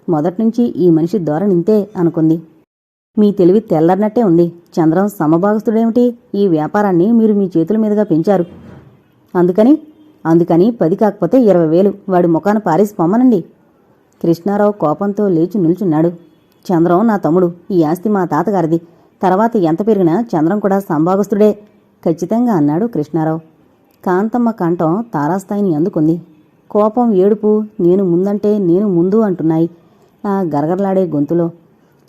మొదట్నుంచి ఈ మనిషి ధోరణింతే అనుకుంది. మీ తెలివి తెల్లరినట్టే ఉంది. చంద్రం సమభాగస్థుడేమిటి? ఈ వ్యాపారాన్ని మీరు మీ చేతుల మీదుగా పెంచారు. అందుకని 10 కాకపోతే 20,000 వాడి ముఖాన పారేసి పొమ్మనండి. కృష్ణారావు కోపంతో లేచి నిల్చున్నాడు. చంద్రం నా తమ్ముడు, ఈ ఆస్తి మా తాతగారిది. తర్వాత ఎంత పెరిగినా చంద్రం కూడా సంభాగస్తుడే ఖచ్చితంగా అన్నాడు కృష్ణారావు. కాంతమ్మ కంఠం తారాస్థాయిని అందుకుంది. కోపం, ఏడుపు, నేను ముందంటే నేను ముందు అంటున్నాయి ఆ గరగరలాడే గొంతులో.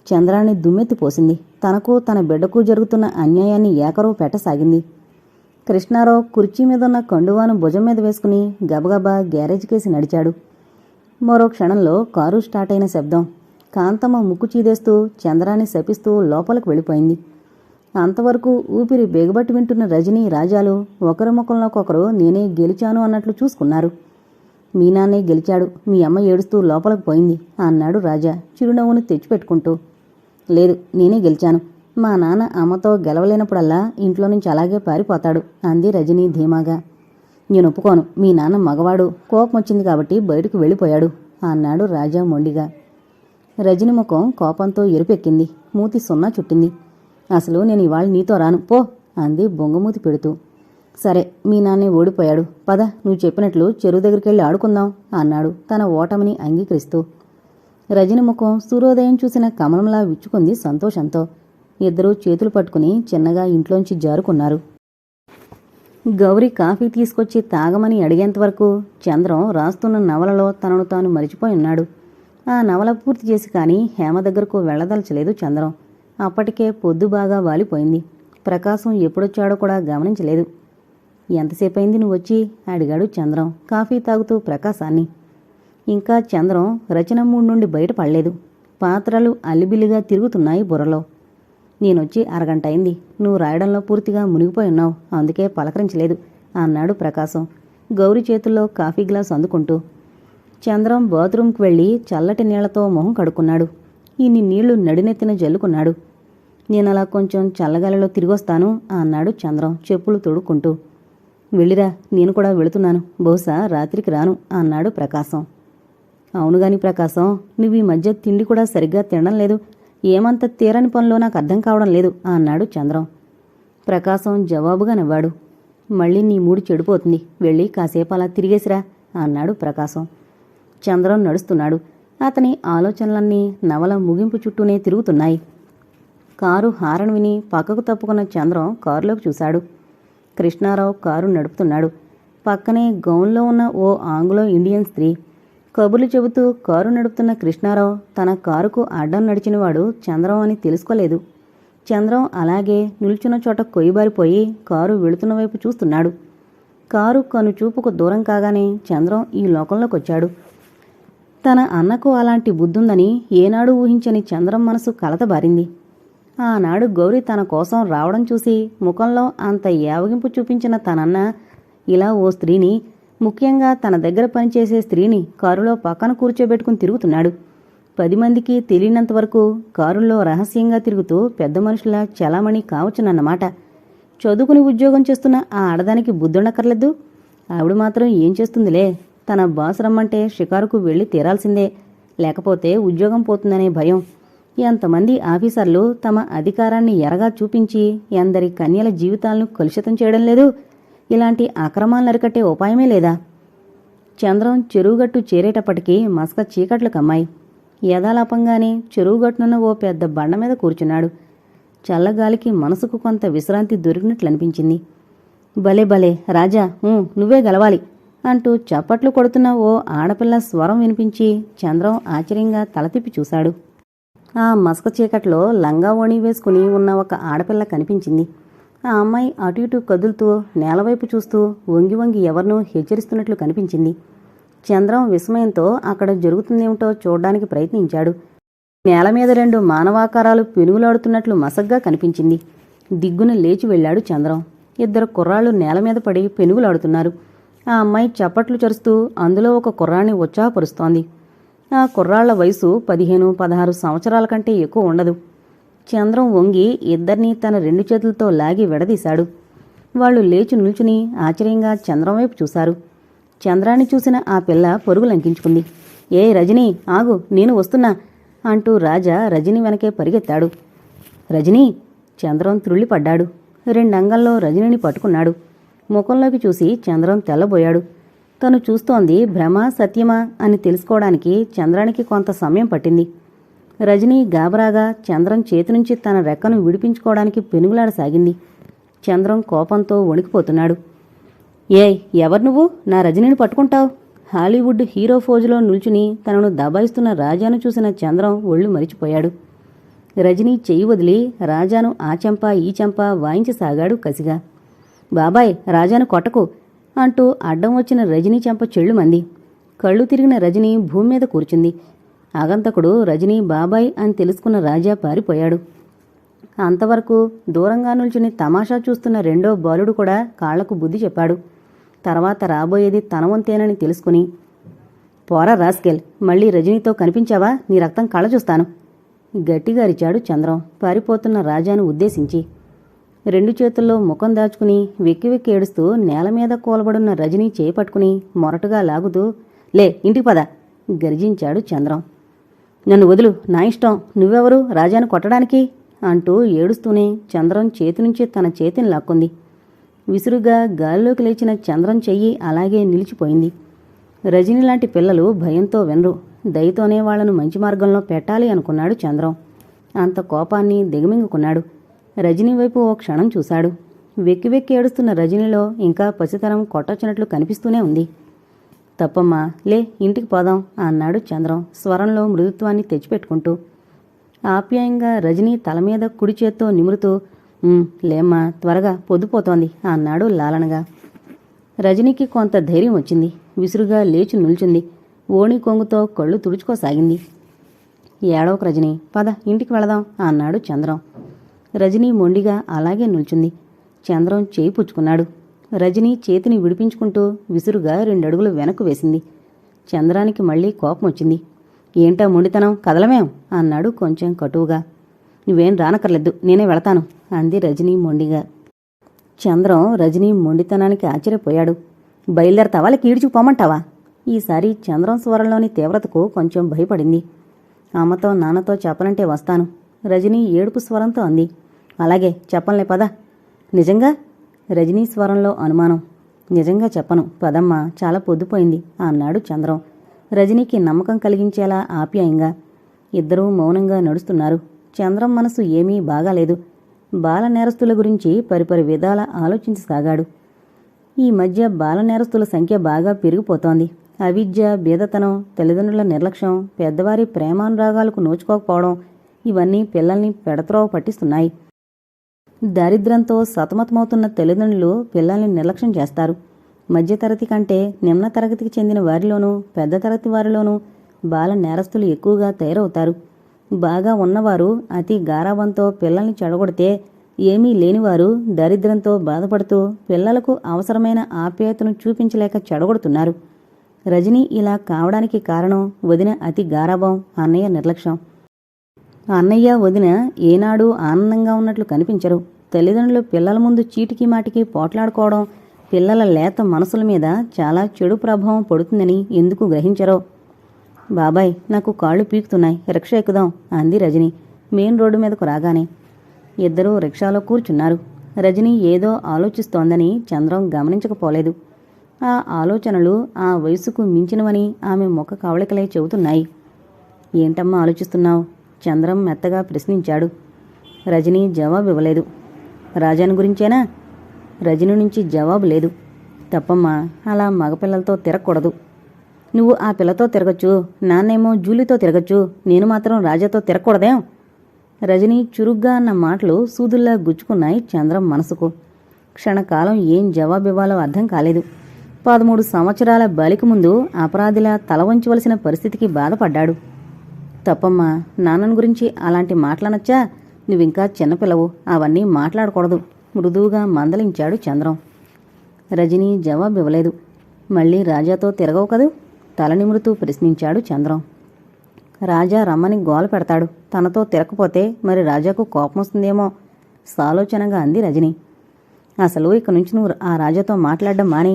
చంద్రాన్ని దుమ్మెత్తిపోసింది. తనకు తన బిడ్డకు జరుగుతున్న అన్యాయాన్ని ఏకరవు పెట్టసాగింది. కృష్ణారావు కుర్చీ మీదున్న కండువాను భుజం మీద వేసుకుని గబగబా గ్యారేజ్కేసి నడిచాడు. మరో క్షణంలో కారు స్టార్ట్ అయిన శబ్దం. కాంతమ్మ ముక్కు చీదేస్తూ చంద్రాన్ని శపిస్తూ లోపలికి వెళ్ళిపోయింది. అంతవరకు ఊపిరి బెగబట్టి వింటున్న రజనీ, రాజాలు ఒకరి ముఖంలోకొకరు నేనే గెలిచాను అన్నట్లు చూసుకున్నారు. మీ నాన్నే గెలిచాడు, మీ అమ్మ ఏడుస్తూ లోపలికి పోయింది అన్నాడు రాజా చిరునవ్వును తెచ్చిపెట్టుకుంటూ. లేదు, నేనే గెలిచాను. మా నాన్న అమ్మతో గెలవలేనప్పుడల్లా ఇంట్లో నుంచి అలాగే పారిపోతాడు అంది రజనీ ధీమాగా. నేను ఒప్పుకోను. మీ నాన్న మగవాడు, కోపం వచ్చింది కాబట్టి బయటకు వెళ్ళిపోయాడు అన్నాడు రాజా మొండిగా. రజని ముఖం కోపంతో ఎరుపెక్కింది. మూతి సున్నా చుట్టింది. అసలు నేను ఇవాళ నీతో రాను, పో అంది బొంగమూతి పెడుతూ. సరే, మీ నాన్నే ఓడిపోయాడు, పద నువ్వు చెప్పినట్లు చెరువు దగ్గరికెళ్ళి ఆడుకుందాం అన్నాడు తన ఓటమిని అంగీకరిస్తూ. రజని ముఖం సూర్యోదయం చూసిన కమలంలా విచ్చుకుంది సంతోషంతో. ఇద్దరూ చేతులు పట్టుకుని చిన్నగా ఇంట్లోంచి జారుకున్నారు. గౌరి కాఫీ తీసుకొచ్చి తాగమని అడిగేంతవరకు చంద్రం రాస్తున్న నవలలో తనను తాను మరిచిపోయి ఉన్నాడు. ఆ నవల పూర్తి చేసి కానీ హేమ దగ్గరకు వెళ్లదలచలేదు చంద్రం. అప్పటికే పొద్దు బాగా వాలిపోయింది. ప్రకాశం ఎప్పుడొచ్చాడో కూడా గమనించలేదు. ఎంతసేపయింది నువ్వొచ్చి అడిగాడు చంద్రం కాఫీ తాగుతూ ప్రకాశాన్ని. ఇంకా చంద్రం రచన మూడు నుండి బయటపడలేదు. పాత్రలు అల్లిబిల్లిగా తిరుగుతున్నాయి బుర్రలో. నేనొచ్చి అరగంట అయింది. నువ్వు రాయడంలో పూర్తిగా మునిగిపోయి ఉన్నావు, అందుకే పలకరించలేదు అన్నాడు ప్రకాశం గౌరి చేతుల్లో కాఫీ గ్లాస్ అందుకుంటూ. చంద్రం బాత్రూంకి వెళ్ళి చల్లటి నీళ్లతో మొహం కడుక్కున్నాడు. ఇన్ని నీళ్లు నడినెత్తిన జల్లుకున్నాడు. నేనలా కొంచెం చల్లగాలిలో తిరిగొస్తాను అన్నాడు చంద్రం చెప్పులు తొడుక్కుంటూ. వెళ్ళిరా, నేను కూడా వెళుతున్నాను, బహుశా రాత్రికి రాను అన్నాడు ప్రకాశం. అవునుగాని ప్రకాశం, నువ్వు ఈ మధ్య తిండి కూడా సరిగ్గా తినడం లేదు. ఏమంత తీరని పనిలో నాకు అర్థం కావడం లేదు అన్నాడు చంద్రం. ప్రకాశం జవాబుగా నవ్వాడు. మళ్ళీ నీ మూడు చెడిపోతుంది, వెళ్ళి కాసేపు అలా తిరిగేసిరా అన్నాడు ప్రకాశం. చంద్రం నడుస్తున్నాడు. అతని ఆలోచనలన్నీ నవల ముగింపు చుట్టూనే తిరుగుతున్నాయి. కారు హారన్ విని పక్కకు తప్పుకున్న చంద్రం కారులోకి చూశాడు. కృష్ణారావు కారు నడుపుతున్నాడు. పక్కనే గౌన్లో ఉన్న ఓ ఆంగ్లో ఇండియన్ స్త్రీ. కబుర్లు చెబుతూ కారు నడుపుతున్న కృష్ణారావు తన కారుకు అడ్డం నడిచినవాడు చంద్రం అని తెలుసుకోలేదు. చంద్రం అలాగే నిల్చున్న చోట కొయ్యబారిపోయి కారు వెళుతున్న వైపు చూస్తున్నాడు. కారు కనుచూపుకు దూరం కాగానే చంద్రం ఈ లోకంలోకొచ్చాడు. తన అన్నకు అలాంటి బుద్ధుందని ఏనాడు ఊహించని చంద్రం మనసు కలతబారింది. ఆనాడు గౌరి తన కోసం రావడం చూసి ముఖంలో అంత యావగింపు చూపించిన తనన్న ఇలా ఓ స్త్రీని, ముఖ్యంగా తన దగ్గర పనిచేసే స్త్రీని కారులో పక్కన కూర్చోబెట్టుకుని తిరుగుతున్నాడు. 10 మందికి తెలియనంతవరకు కారుల్లో రహస్యంగా తిరుగుతూ పెద్ద మనుషుల చలామణి కావచ్చునన్నమాట. చదువుకుని ఉద్యోగం చేస్తున్న ఆ ఆడదానికి బుద్ధుండక్కర్లేదు. ఆవిడ మాత్రం ఏం చేస్తుందిలే, తన బాస్ రమ్మంటే షికారుకు వెళ్ళి తీరాల్సిందే, లేకపోతే ఉద్యోగం పోతుందనే భయం. ఎంతమంది ఆఫీసర్లు తమ అధికారాన్ని ఎరగా చూపించి ఎందరి కన్యల జీవితాలను కలుషితం చేయడం లేదు. ఇలాంటి అక్రమాలను అరికట్టే ఉపాయమే లేదా? చంద్రం చెరువుగట్టు చేరేటప్పటికీ మసక చీకట్లు కమ్మాయి. యథాలాపంగానే చెరువుగట్టునున్న ఓ పెద్ద బండ మీద కూర్చున్నాడు. చల్లగాలికి మనసుకు కొంత విశ్రాంతి దొరికినట్లనిపించింది. భలే భలే రాజా, నువ్వే గెలవాలి అంటూ చప్పట్లు కొడుతున్న ఓ ఆడపిల్ల స్వరం వినిపించి చంద్రం ఆశ్చర్యంగా తలతిప్పి చూశాడు. ఆ మసక చీకట్లో లంగా ఓణి వేసుకుని ఉన్న ఒక ఆడపిల్ల కనిపించింది. ఆ అమ్మాయి అటు ఇటు కదులుతూ నేలవైపు చూస్తూ వంగి వంగి ఎవరినో హెచ్చరిస్తున్నట్లు కనిపించింది. చంద్రం విస్మయంతో అక్కడ జరుగుతుందేమిటో చూడ్డానికి ప్రయత్నించాడు. నేల మీద 2 మానవాకారాలు పెనుగులాడుతున్నట్లు మసగ్గా కనిపించింది. దిగ్గున లేచి వెళ్లాడు చంద్రం. 2 కుర్రాళ్లు నేల మీద పడి పెనుగులాడుతున్నారు. ఆ అమ్మాయి చప్పట్లు చరుస్తూ అందులో ఒక కుర్రాన్ని ఉత్సాహపరుస్తోంది. ఆ కుర్రాళ్ల వయసు 15-16 సంవత్సరాల కంటే ఎక్కువ ఉండదు. చంద్రం వంగి ఇద్దరినీ తన 2 చేతులతో లాగి విడదీశాడు. వాళ్లు లేచి నిల్చుని ఆశ్చర్యంగా చంద్రం వైపు చూశారు. చంద్రాన్ని చూసిన ఆ పిల్ల పరుగు లంకించుకుంది. ఏ రజనీ, ఆగు, నేను వస్తున్నా అంటూ రాజా రజని వెనకే పరిగెత్తాడు. రజనీ! చంద్రం త్రుళ్ళిపడ్డాడు. 2 అంగల్లో రజనిని పట్టుకున్నాడు. ముఖంలోకి చూసి చంద్రం తెల్లబోయాడు. తను చూస్తోంది భ్రమ సత్యమా అని తెలుసుకోవడానికి చంద్రానికి కొంత సమయం పట్టింది. రజనీ గాబరాగా చంద్రం చేతి నుంచి తన రెక్కను విడిపించుకోవడానికి పెనుగులాడసాగింది. చంద్రం కోపంతో వణికిపోతున్నాడు. ఏయ్, ఎవరు నువ్వు నా రజనీని పట్టుకుంటావు హాలీవుడ్ హీరో ఫోజులో నిల్చుని తనను దబాయిస్తున్న రాజాను చూసిన చంద్రం ఒళ్ళు మరిచిపోయాడు. రజనీ చెయ్యి వదిలి రాజాను ఆ చెంప ఈ చెంప వాయించసాగాడు కసిగా. బాబాయ్, రాజాను కొట్టకు అంటూ అడ్డం వచ్చిన రజనీ చెంప చెళ్ళుమంది. కళ్ళు తిరిగిన రజనీ భూమి మీద కూర్చుంది. ఆగంతకుడు రజనీ బాబాయ్ అని తెలుసుకున్న రాజా పారిపోయాడు. అంతవరకు దూరంగా నిల్చుని తమాషా చూస్తున్న రెండో బాలుడు కూడా కాళ్లకు బుద్ధి చెప్పాడు. తర్వాత రాబోయేది తన వంతేనని తెలుసుకుని, పోరా రాస్కెల్, మళ్ళీ రజనీతో కనిపించావా నీ రక్తం కళ్ళ చూస్తాను గట్టిగా అరిచాడు చంద్రం పారిపోతున్న రాజాను ఉద్దేశించి. రెండు చేతుల్లో ముఖం దాచుకుని వెక్కి వెక్కి ఏడుస్తూ నేల మీద కూలబడున్న రజనీ చేయి పట్టుకుని మొరటుగా లాగుతూ, లే ఇంటికి పద గర్జించాడు చంద్రం. నన్ను వదులు, నా ఇష్టం, నువ్వెవరు రాజాను కొట్టడానికి అంటూ ఏడుస్తూనే చంద్రం చేతి నుంచి తన చేతిని లాక్కుంది. విసురుగా గాల్లోకి లేచిన చంద్రం చెయ్యి అలాగే నిలిచిపోయింది. రజనీ లాంటి పిల్లలు భయంతో వెనరు, దయతోనే వాళ్లను మంచి మార్గంలో పెట్టాలి అనుకున్నాడు చంద్రం. అంత కోపాన్ని దిగమింగుకున్నాడు. రజనీ వైపు ఓ క్షణం చూశాడు. వెక్కి వెక్కి ఏడుస్తున్న రజనీలో ఇంకా పసితనం కొట్టొచ్చినట్లు కనిపిస్తూనే ఉంది. తప్పమ్మా, లే ఇంటికి పోదాం అన్నాడు చంద్రం స్వరంలో మృదుత్వాన్ని తెచ్చిపెట్టుకుంటూ. ఆప్యాయంగా రజనీ తల మీద కుడి చేత్తో నిమురుతూ, లేమ్మా, త్వరగా పొద్దుపోతోంది అన్నాడు లాలనగా. రజనీకి కొంత ధైర్యం వచ్చింది. విసురుగా లేచి నిల్చుంది. ఓణి కొంగుతో కళ్ళు తుడుచుకోసాగింది. ఏడవకు రజనీ, పద ఇంటికి వెళదాం అన్నాడు చంద్రం. రజనీ మొండిగా అలాగే నిల్చుంది. చంద్రం చేయి పుచ్చుకున్నాడు. రజనీ చేతిని విడిపించుకుంటూ విసురుగా 2 అడుగులు వెనక్కు వేసింది. చంద్రానికి మళ్లీ కోపం వచ్చింది. ఏంటా మొండితనం, కదలమేం అన్నాడు కొంచెం కటువుగా. నువ్వేం రానక్కర్లేదు, నేనే వెళతాను అంది రజనీ మొండిగా. చంద్రం రజనీ మొండితనానికి ఆశ్చర్యపోయాడు. బయలుదేరతావా లేక ఈడ్చుకుపోమంటావా? ఈసారి చంద్రం స్వరంలోని తీవ్రతకు కొంచెం భయపడింది. అమ్మతో నాన్నతో చెప్పనంటే వస్తాను రజనీ ఏడుపు స్వరంతో అంది. అలాగే, చెప్పంలే పద. నిజంగా? రజనీ స్వరంలో అనుమానం. నిజంగా చెప్పను, పదమ్మా, చాలా పొద్దుపోయింది అన్నాడు చంద్రం రజనీకి నమ్మకం కలిగించేలా ఆప్యాయంగా. ఇద్దరూ మౌనంగా నడుస్తున్నారు. చంద్రం మనసు ఏమీ బాగాలేదు. బాల నేరస్తుల గురించి పరిపరి విధాల ఆలోచించసాగాడు. ఈ మధ్య బాల నేరస్తుల సంఖ్య బాగా పెరిగిపోతోంది. అవిద్య, బీదతనం, తల్లిదండ్రుల నిర్లక్ష్యం, పెద్దవారి ప్రేమానురాగాలకు నోచుకోకపోవడం ఇవన్నీ పిల్లల్ని పెడత్రోవ పట్టిస్తున్నాయి. దారిద్ర్యంతో సతమతమవుతున్న తల్లిదండ్రులు పిల్లల్ని నిర్లక్ష్యం చేస్తారు. మధ్యతరగతి కంటే నిమ్న తరగతికి చెందిన వారిలోనూ పెద్ద తరగతి వారిలోనూ బాల నేరస్తులు ఎక్కువగా తయారవుతారు. బాగా ఉన్నవారు అతి గారాబంతో పిల్లల్ని చెడగొడితే, ఏమీ లేనివారు దరిద్రంతో బాధపడుతూ పిల్లలకు అవసరమైన ఆప్యాయతను చూపించలేక చెడగొడుతున్నారు. రజనీ ఇలా కావడానికి కారణం వదిన అతి గారాబం, అన్నయ్య నిర్లక్ష్యం. అన్నయ్య వదిన ఏనాడూ ఆనందంగా ఉన్నట్లు కనిపించరు. తల్లిదండ్రులు పిల్లల ముందు చీటికి మాటికి పోట్లాడుకోవడం పిల్లల లేత మనసుల మీద చాలా చెడు ప్రభావం పడుతుందని ఎందుకు గ్రహించరో. బాబాయ్, నాకు కాళ్ళు పీకుతున్నాయి, రిక్షా ఎక్కుదాం అంది రజనీ మెయిన్ రోడ్డు మీదకు రాగానే. ఇద్దరూ రిక్షాలో కూర్చున్నారు. రజనీ ఏదో ఆలోచిస్తోందని చంద్రం గమనించకపోలేదు. ఆ ఆలోచనలు ఆ వయసుకు మించినవని ఆమె ముఖ కవళికలే చెబుతున్నాయి. ఏంటమ్మా ఆలోచిస్తున్నావు? చంద్రం మెత్తగా ప్రశ్నించాడు. రజనీ జవాబు ఇవ్వలేదు. రాజాని గురించేనా? రజనీ నుంచి జవాబు లేదు. తప్పమ్మా, అలా మగపిల్లలతో తిరగకూడదు. నువ్వు ఆ పిల్లతో తిరగచ్చు, నాన్నేమో జూలీతో తిరగచ్చు, నేను మాత్రం రాజాతో తిరగకూడదేం? రజనీ చురుగ్గా అన్న మాటలు సూదుల్లా గుచ్చుకున్నాయి చంద్రం మనసుకు. క్షణకాలం ఏం జవాబివ్వాలో అర్థం కాలేదు. 13 సంవత్సరాల బాలిక ముందు అపరాధిలా తల వంచవలసిన పరిస్థితికి బాధపడ్డాడు. తప్పమ్మా, నాన్నను గురించి అలాంటి మాటలనొచ్చా? నువ్వింకా చిన్నపిల్లవు, అవన్నీ మాట్లాడకూడదు మృదువుగా మందలించాడు చంద్రం. రజనీ జవాబివ్వలేదు. మళ్ళీ రాజాతో తిరగవు కదూ? తల నిమురుతూ ప్రశ్నించాడు చంద్రం. రాజా రమ్మని గోల పెడతాడు, తనతో తిరగకపోతే మరి రాజాకు కోపం వస్తుందేమో సాలోచనగా అంది రజనీ. అసలు ఇక నుంచి నువ్వు ఆ రాజాతో మాట్లాడడం మాని.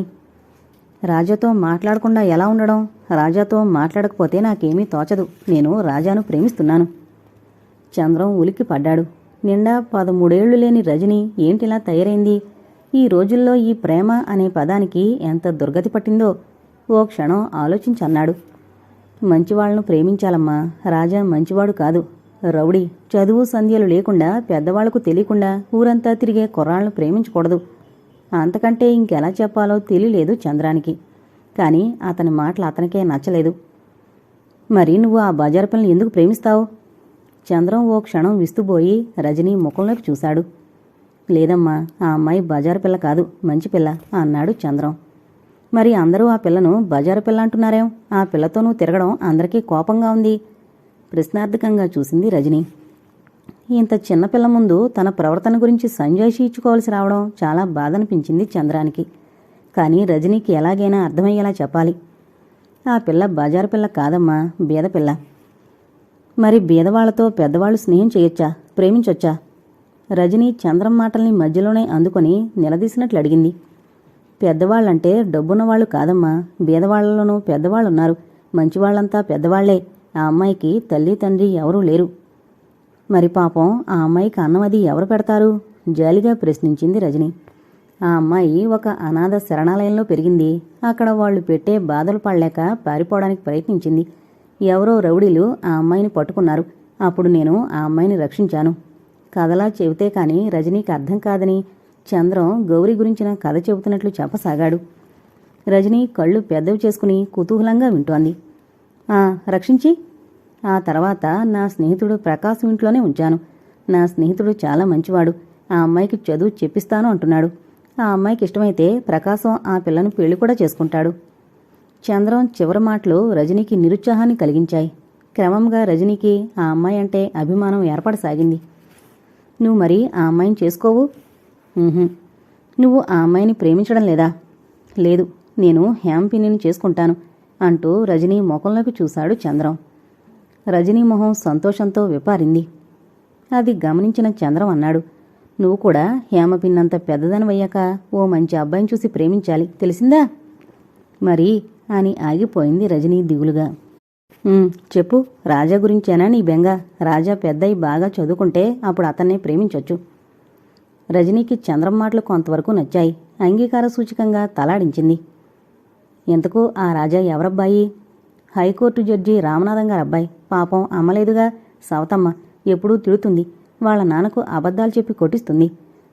రాజాతో మాట్లాడకుండా ఎలా ఉండడం? రాజాతో మాట్లాడకపోతే నాకేమీ తోచదు. నేను రాజాను ప్రేమిస్తున్నాను. చంద్రం ఉలిక్కి పడ్డాడు. నిండా 13 ఏళ్లు లేని రజనీ ఏంటిలా తయారైంది? ఈ రోజుల్లో ఈ ప్రేమ అనే పదానికి ఎంత దుర్గతి పట్టిందో ఓ క్షణం ఆలోచించన్నాడు. మంచివాళ్లను ప్రేమించాలమ్మా. రాజా మంచివాడు కాదు, రౌడీ. చదువు సంధ్యలు లేకుండా పెద్దవాళ్లకు తెలియకుండా ఊరంతా తిరిగే కుర్రాళ్లను ప్రేమించకూడదు. అంతకంటే ఇంకెలా చెప్పాలో తెలియలేదు చంద్రానికి. కానీ అతని మాటలు అతనికే నచ్చలేదు. మరి నువ్వు ఆ బజారు పిల్లని ఎందుకు ప్రేమిస్తావు? చంద్రం ఓ క్షణం విస్తుబోయి రజనీ ముఖంలోకి చూశాడు. లేదమ్మా, ఆ అమ్మాయి బజారు పిల్ల కాదు, మంచి పిల్ల అన్నాడు చంద్రం. మరి అందరూ ఆ పిల్లను బజారు పిల్ల అంటున్నారేం? ఆ పిల్లతో నువ్వు తిరగడం అందరికీ కోపంగా ఉంది. ప్రశ్నార్థకంగా చూసింది రజనీ. ఇంత చిన్నపిల్ల ముందు తన ప్రవర్తన గురించి సంజాయిషీ ఇచ్చుకోవాల్సి రావడం చాలా బాధనిపించింది చంద్రానికి. కానీ రజనీకి ఎలాగైనా అర్థమయ్యేలా చెప్పాలి. ఆ పిల్ల బజారు పిల్ల కాదమ్మా, బీదపిల్ల. మరి బీదవాళ్లతో పెద్దవాళ్లు స్నేహం చేయొచ్చా, ప్రేమించొచ్చా? రజనీ చంద్రం మాటల్ని మధ్యలోనే అందుకొని నిలదీసినట్లు అడిగింది. పెద్దవాళ్లంటే డబ్బున్నవాళ్లు కాదమ్మా, బీదవాళ్లలోనూ పెద్దవాళ్లున్నారు. మంచివాళ్లంతా పెద్దవాళ్లే. ఆ అమ్మాయికి తల్లి తండ్రి ఎవరూ లేరు. మరి పాపం ఆ అమ్మాయికి అన్నం అది ఎవరు పెడతారు? జాలిగా ప్రశ్నించింది రజనీ. ఆ అమ్మాయి ఒక అనాథ శరణాలయంలో పెరిగింది. అక్కడ వాళ్లు పెట్టే బాధలు పడలేక పారిపోవడానికి ప్రయత్నించింది. ఎవరో రౌడీలు ఆ అమ్మాయిని పట్టుకున్నారు. అప్పుడు నేను ఆ అమ్మాయిని రక్షించాను. కథలా చెబితే కాని రజనీకి అర్థం కాదని చంద్రం గౌరీ గురించిన కథ చెబుతున్నట్లు చెప్పసాగాడు. రజనీ కళ్ళు పెద్దవి చేసుకుని కుతూహలంగా వింటోంది. రక్షించి ఆ తర్వాత నా స్నేహితుడు ప్రకాశం ఇంట్లోనే ఉంచాను. నా స్నేహితుడు చాలా మంచివాడు. ఆ అమ్మాయికి చదువు చెప్పిస్తాను అంటున్నాడు. ఆ అమ్మాయికి ఇష్టమైతే ప్రకాశం ఆ పిల్లను పెళ్లి కూడా చేసుకుంటాడు. చంద్రం చివరి మాటలు రజనీకి నిరుత్సాహాన్ని కలిగించాయి. క్రమంగా రజనీకి ఆ అమ్మాయి అంటే అభిమానం ఏర్పడసాగింది. నువ్వు మరి ఆ అమ్మాయిని చేసుకోవు? నువ్వు ఆ అమ్మాయిని ప్రేమించడం లేదా? లేదు, నేను హ్యాంపినిని చేసుకుంటాను అంటూ రజనీ ముఖంలోకి చూశాడు చంద్రం. రజనీ మొహం సంతోషంతో విపారింది. అది గమనించిన చంద్రం అన్నాడు, నువ్వు కూడా హేమపిన్నంత పెద్దదనివయ్యాక ఓ మంచి అబ్బాయిని చూసి ప్రేమించాలి, తెలిసిందా? మరి అని ఆగిపోయింది రజనీ దిగులుగా. చెప్పు, రాజా గురించేనా నీ బెంగ? రాజా పెద్దయి బాగా చదువుకుంటే అప్పుడు అతన్నే ప్రేమించొచ్చు. రజనీకి చంద్రం మాటలు కొంతవరకు నచ్చాయి. అంగీకార సూచకంగా తలాడించింది. ఎంతకు ఆ రాజా ఎవరబ్బాయి? హైకోర్టు జడ్జి రామనాథం గారు అబ్బాయి. పాపం అమ్మలేదుగా, సవతమ్మ ఎప్పుడూ తిడుతుంది. వాళ్ల నాన్నకు అబద్ధాలు చెప్పి కొట్టిస్తుంది.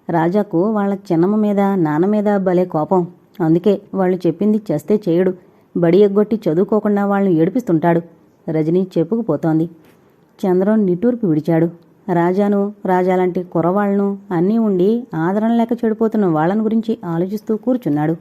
రాజాకు వాళ్ల చిన్నమ్మ మీద నాన్న మీద భలే కోపం. అందుకే వాళ్ళు చెప్పింది చేస్తే చేయడు. బడి ఎగ్గొట్టి చదువుకోకుండా వాళ్ళని ఏడిపిస్తుంటాడు. రజనీ చెప్పుకుపోతోంది. చంద్రం నిట్టూర్పు విడిచాడు. రాజాను, రాజాలాంటి కుర్రవాళ్లను అన్నీ ఉండి ఆదరణ లేక చెడిపోతున్న వాళ్లను గురించి ఆలోచిస్తూ కూర్చున్నాడు.